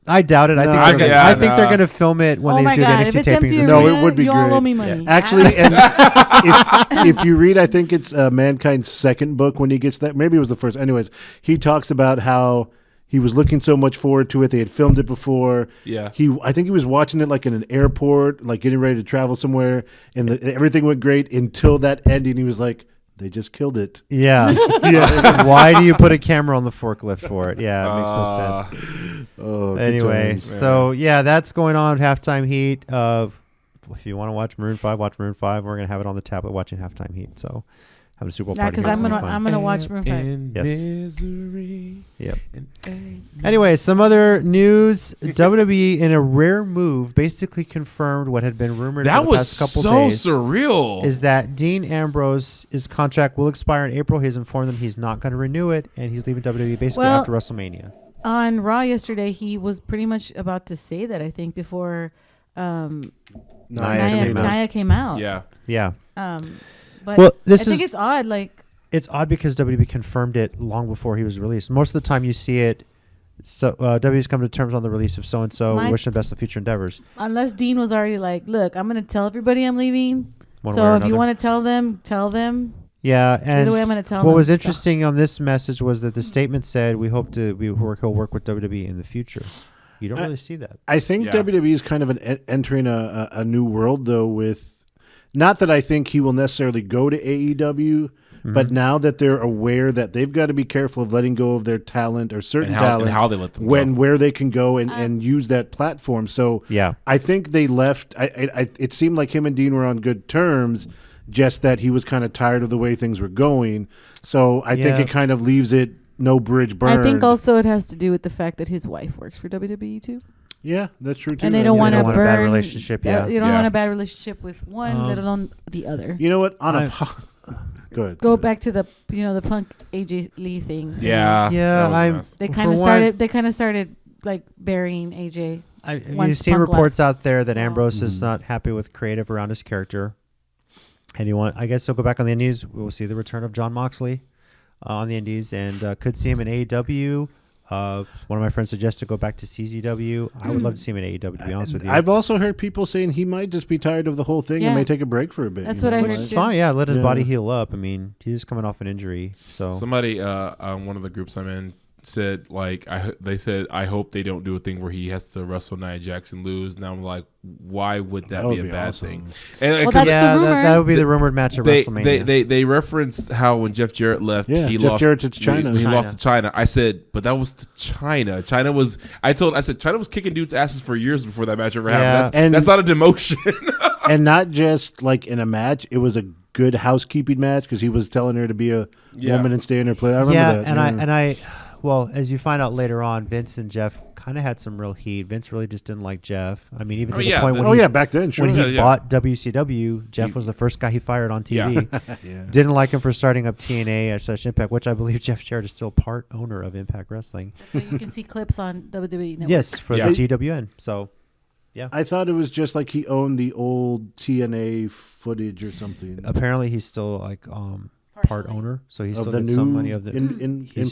I doubt it. I No, think I they're mean, gonna, yeah, I think they're nah. going to film it when Oh they my do the God! NXT If it's tapings empty this No, week. arena, it would be you all great. owe me money. Actually, and if you read, I think it's Mankind's second book when he gets that. Maybe it was the first. Anyways, he talks about how he was looking so much forward to it. They had filmed it before. Yeah. I think he was watching it like in an airport, like getting ready to travel somewhere, and everything went great until that ending. He was like, "They just killed it." Yeah. Yeah. Why do you put a camera on the forklift for it? Yeah, it makes no sense. Oh, good Anyway, times. so yeah, that's going on halftime heat. If you want to watch Maroon 5, watch Maroon 5. We're gonna have it on the tablet watching halftime heat. So having a Super Bowl Yeah, party. because here is I'm gonna be fun. gonna watch Maroon 5. In Yes. misery. Yep. And Anyway, some other news. WWE, in a rare move, basically confirmed what had been rumored that for the was past couple so days. surreal. Is that Dean Ambrose's contract will expire in April. He's informed them he's not going to renew it, and he's leaving WWE basically Well, after WrestleMania. On Raw yesterday, he was pretty much about to say that. I think before Nia Nia came out. yeah. Yeah. But Well, I think it's odd. Like, It's odd because WWE confirmed it long before he was released. Most of the time you see it, so WWE's come to terms on the release of so-and-so, My- wish them best of future endeavors. unless Dean was already like, look, I'm gonna tell everybody I'm leaving. One way So or if you another. want to tell them, tell them. Yeah, and Either way, I'm gonna tell what them. was interesting on this message was that the statement said, he'll work with WWE in the future. You don't really see that. I think WWE is kind of entering a new world, though, with not that I think he will necessarily go to AEW, but now that they're aware that they've got to be careful of letting go of their talent or certain talent and how they let them go. Where they can go and use that platform. So I think they left. It seemed like him and Dean were on good terms, just that he was kind of tired of the way things were going. So I think it kind of leaves it no bridge burned. I think also it has to do with the fact that his wife works for WWE too. Yeah, that's true too. And they don't want to burn a bad relationship. you don't want a bad relationship with one, let alone the other. You know what? Go ahead. Go back to the the Punk AJ Lee thing. Yeah. They kind of started. They kind of started like burying AJ. You've seen reports out there that Ambrose is not happy with creative around his character, and I guess he'll go back on the Indies. We will see the return of Jon Moxley on the Indies, and could see him in AEW. One of my friends suggested go back to CZW. I would love to see him in AEW, to be honest with you. I've also heard people saying he might just be tired of the whole thing and may take a break for a bit. That's what I heard. It's fine. Yeah, let his body heal up. I mean, he's coming off an injury. So somebody on one of the groups I'm in said, like, they said, I hope they don't do a thing where he has to wrestle Nia Jax and lose. Now I'm like, why would that be a bad thing? And that would be the rumored match at WrestleMania. They referenced how when Jeff Jarrett left, he Jeff lost Jarrett to China. He lost to China. I said, but that was to China. China was kicking dudes' asses for years before that match ever happened. That's not a demotion. And not just like in a match. It was a good housekeeping match because he was telling her to be a woman and stay in her place. I remember that. Well, as you find out later on, Vince and Jeff kind of had some real heat. Vince really just didn't like Jeff. I mean, even to the point when back then, sure. When he bought WCW, Jeff was the first guy he fired on TV. Didn't like him for starting up TNA / Impact, which I believe Jeff Jarrett is still part owner of Impact Wrestling. That's why you can see clips on WWE Network. Yes, for the GWN. So, yeah. I thought it was just like he owned the old TNA footage or something. Apparently, he's still like part owner, so he still gets some money of the. He's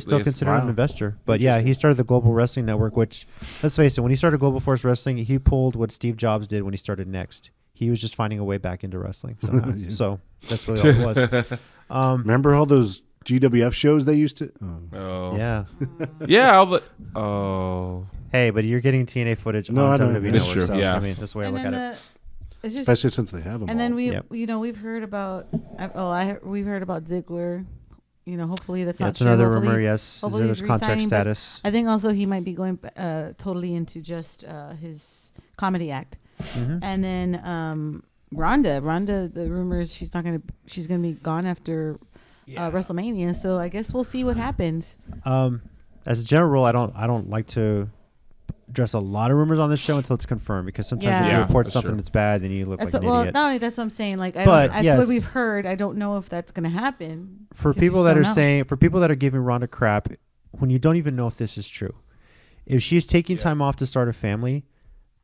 still considered an investor, but he started the Global Wrestling Network. Which, let's face it, when he started Global Force Wrestling, he pulled what Steve Jobs did when he started Next. He was just finding a way back into wrestling. So that's really all it was. Remember all those GWF shows they used to? Hey, but you're getting TNA footage on WWE That's Network. True. So, I mean, that's the way I look at it. It's just, especially since they have them. And then we've heard about we've heard about Ziggler. Hopefully that's not that's true. Another hopefully rumor. Yes, hopefully his contract status. I think also he might be going totally into just comedy act. And then Rhonda, the rumors she's gonna be gone after WrestleMania. So I guess we'll see what happens. As a general rule, I don't like to address a lot of rumors on this show until it's confirmed, because sometimes if you report something that's bad, then you look like an idiot. Not only that's what I'm saying. Like, that's what we've heard. I don't know if that's going to happen. For people that are giving Rhonda crap, when you don't even know if this is true, if she's taking time off to start a family,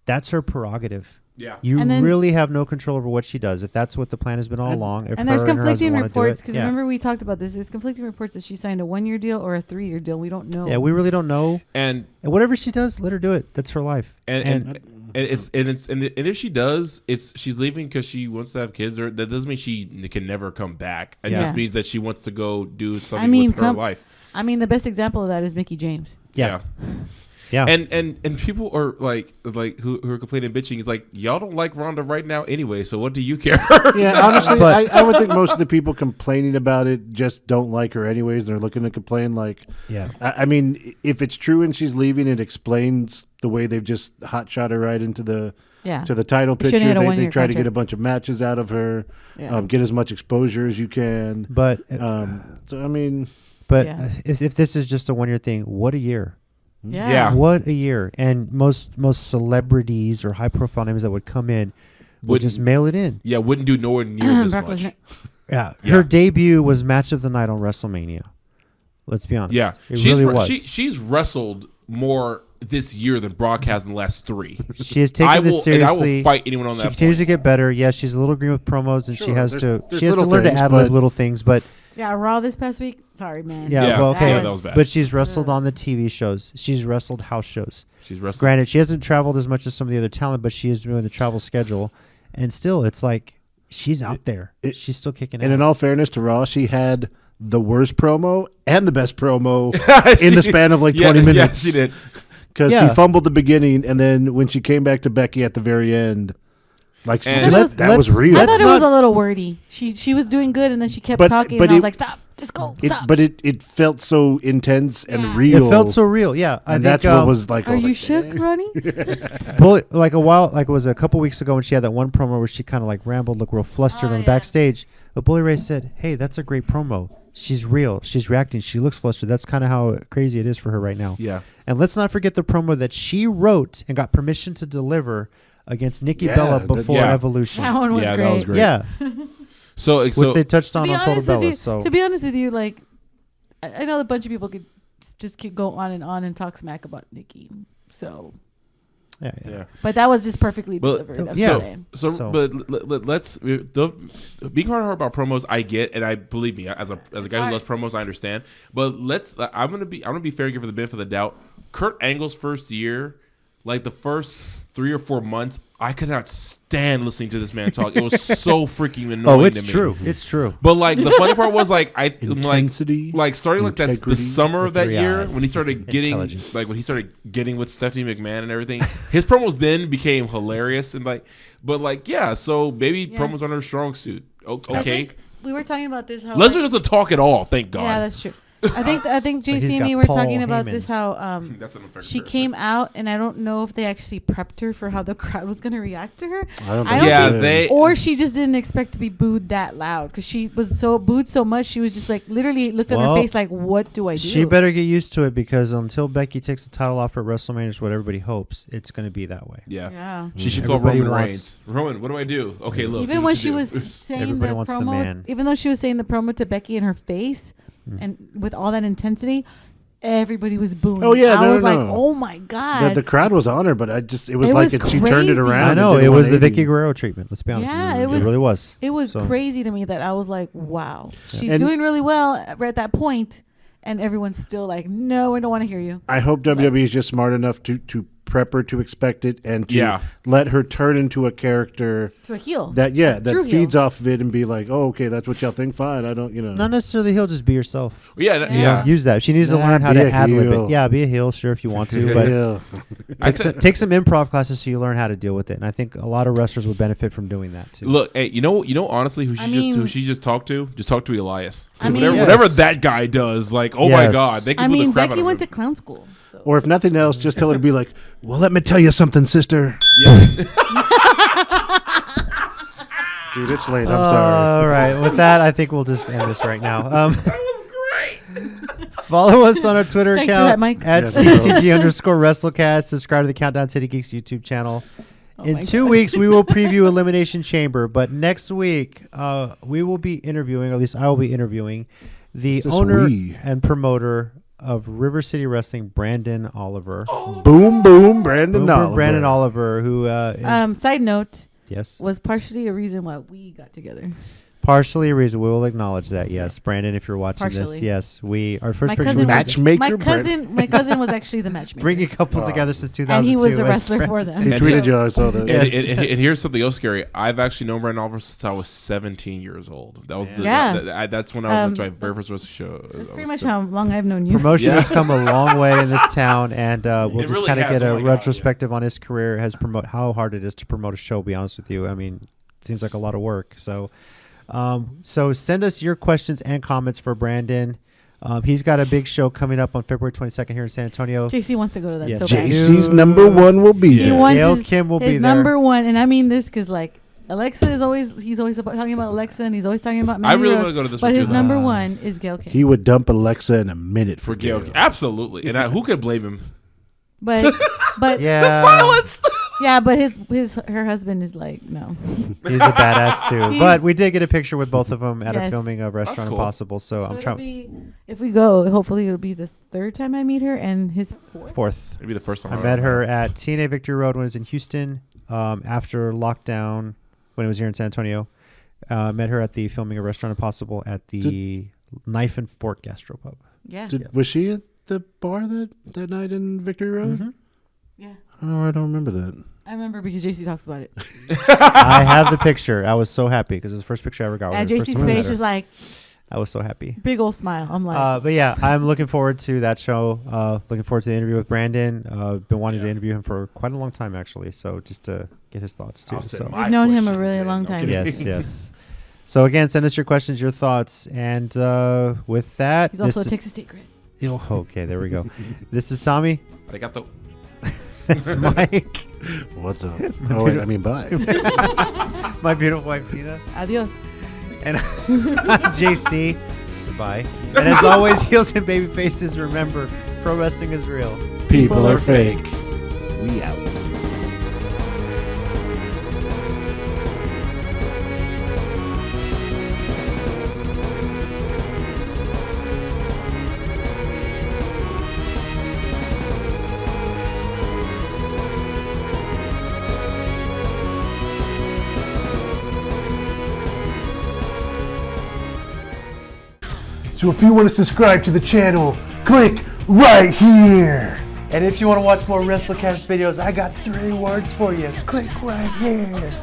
that's her prerogative. Yeah. You really have no control over what she does. If that's what the plan has been all along. And there's conflicting reports, because remember we talked about this. There's conflicting reports that she signed a 1-year deal or a 3-year deal. We don't know. Yeah, we really don't know. And whatever she does, let her do it. That's her life. And if she does, she's leaving because she wants to have kids. Or that doesn't mean she can never come back. It just means that she wants to go do something with her life. I mean, the best example of that is Mickie James. Yeah. And people are like who are complaining and bitching. It's like, y'all don't like Ronda right now anyway, so what do you care? Yeah, honestly, I would think most of the people complaining about it just don't like her anyways. They're looking to complain. Like, I mean, if it's true and she's leaving, it explains the way they've just hot shot her right into the title picture. They try to get a bunch of matches out of her, get as much exposure as you can. But so I mean, if this is just a 1-year thing, what a year. Yeah. What a year. And most celebrities or high profile names that would come in would just mail it in. Yeah, wouldn't do nowhere near this much. Her debut was match of the night on WrestleMania. Let's be honest. Yeah. It really was. She's wrestled more this year than broadcast in the last 3. She has taken this seriously. And I will fight anyone on that. She continues to get better. Yes, she's a little green with promos, and she has to learn to things, ad lib little things, but Raw this past week. Sorry, man. That was bad. But she's wrestled on the TV shows. She's wrestled house shows. She's wrestled. Granted, she hasn't traveled as much as some of the other talent, but she is doing the travel schedule, and still, it's like she's out there. She's still kicking ass. And in all fairness to Raw, she had the worst promo and the best promo in the span of like 20 minutes. Yeah, she did. because he fumbled the beginning, and then when she came back to Becky at the very end, like that was real. I thought it was a little wordy. She was doing good, and then she kept talking, and I was like, stop. Just go. Stop. But it felt so intense and real. It felt so real. Yeah, I think that's what was like. Are you shook, Ronnie? Like it was a couple weeks ago when she had that one promo where she kind of like rambled, looked real flustered on the backstage. But Bully Ray said, "Hey, that's a great promo. She's real. She's reacting. She looks flustered. That's kind of how crazy it is for her right now." Yeah. And let's not forget the promo that she wrote and got permission to deliver against Nikki Bella before Evolution. That one was great. That was great. Yeah. So which they touched on Total Bella. So to be honest with you, like I know a bunch of people could just keep go on and talk smack about Nikki. So yeah. But that was just perfectly delivered. That's what I'm saying. So let's being hard about promos. I get, and I believe me, as a guy who loves promos, I understand. But I'm gonna be fair and give her the benefit of the doubt. Kurt Angle's first year, like the first 3 or 4 months, I could not stand listening to this man talk. It was so freaking annoying. It's true. It's true. But like the funny part was like intensity, like starting like that's the summer of that year when he started getting with Stephanie McMahon and everything. His promos then became hilarious and so maybe promos aren't her strong suit. Okay. We were talking about this. How Lesnar doesn't talk at all. Thank God. Yeah, that's true. I think JC and me were talking about this, how she came out, and I don't know if they actually prepped her for how the crowd was going to react to her. I don't think or she just didn't expect to be booed that loud, because she was so booed so much, she was just like literally looked at her face like, what do I do? She better get used to it, because until Becky takes the title off at WrestleMania, is what everybody hopes, it's going to be that way. Yeah. She should call Roman Reigns. Roman, what do I do? Okay, look. Even when she was saying the promo, even though she was saying the promo to Becky in her face, and with all that intensity, everybody was booing. Oh yeah, I was like, oh my God. The crowd was on her, but it was like she turned it around. I know, it was the Vicky Guerrero treatment. Let's be honest. Yeah, it really was. It was crazy to me that I was like, wow, she's doing really well at that point, and everyone's still like, no, I don't want to hear you. I hope WWE is just smart enough to prep her to expect it and to let her turn into a character, to a heel that feeds off of it and be like, oh, okay, that's what y'all think. Fine, I don't, not necessarily heel, just be yourself. Use that. She needs to learn how to ad-lib it. Yeah, be a heel, sure, if you want to, but take some improv classes so you learn how to deal with it. And I think a lot of wrestlers would benefit from doing that too. Look, hey, you know, honestly, who she just talked to? Just talk to Elias. Whatever that guy does, like, oh my God, they can the crap out of him. Becky went to clown school. So. Or if nothing else, just tell her to be like, well, let me tell you something, sister. Yeah. Dude, it's late. I'm sorry. All right. With that, I think we'll just end this right now. That was great. Follow us on our Twitter account at CCG_WrestleCast. Subscribe to the Countdown City Geeks YouTube channel. In 2 weeks, we will preview Elimination Chamber. But next week, we will be interviewing, or at least I will be interviewing, the owner and promoter of River City Wrestling, Brandon Oliver. Boom, Brandon Oliver. Brandon Oliver, who side note, yes, was partially a reason why we got together. Partially a reason. We will acknowledge that. Yes, Brandon, if you're watching this, yes, our first picture matchmaker. My cousin was actually the matchmaker. Bringing couples together since 2002. And he was the wrestler for them. He tweeted you. I saw that. And here's something else scary. I've actually known Brandon Oliver since I was 17 years old. That was that's when I was my very first wrestling show. That's pretty much how long I've known you. Promotion has come a long way in this town, and we'll just kind of get a retrospective on his career, how hard it is to promote a show. Be honest with you, I mean, it seems like a lot of work. So send us your questions and comments for Brandon. He's got a big show coming up on February 22nd here in San Antonio. JC wants to go to that. Yes, so bad. JC's number one will be there. Gail Kim will be there. Number one, and I mean this because like Alexa is he's always talking about Alexa, and he's always talking about Mandy I really Rose, want to go to this. But his number one is Gail Kim. He would dump Alexa in a minute for Gail. Absolutely, and who could blame him? But yeah, the silence. Yeah, but her husband is like, no. He's a badass too. But we did get a picture with both of them at a filming of Restaurant Impossible. So I'm trying. If we go, hopefully it'll be the third time I meet her, and his fourth. It'll be the first time. I met her at TNA Victory Road when it was in Houston. After lockdown, when it was here in San Antonio, met her at the filming of Restaurant Impossible at the Knife and Fork Gastropub. Yeah. Was she at the bar that night in Victory Road? Mm-hmm. Yeah. Oh, I don't remember that. I remember because JC talks about it. I have the picture. I was so happy because it was the first picture I ever got. JC's face is like, I was so happy. Big old smile. I'm like, but yeah, I'm looking forward to that show. Looking forward to the interview with Brandon. Been wanting to interview him for quite a long time, actually. So just to get his thoughts too. So we've known him a really long time. yes. So again, send us your questions, your thoughts, and with that, he's also a Texas State grad. Okay, there we go. This is Tommy. Arigato. That's Mike. What's up? Oh, wait, I mean, bye. My beautiful wife, Tina. Adios. And I'm JC. Goodbye. And as always, heels and baby faces, remember, pro wrestling is real. People are fake. We out. So if you want to subscribe to the channel, click right here. And if you want to watch more WrestleCast videos, I got 3 words for you. Click right here.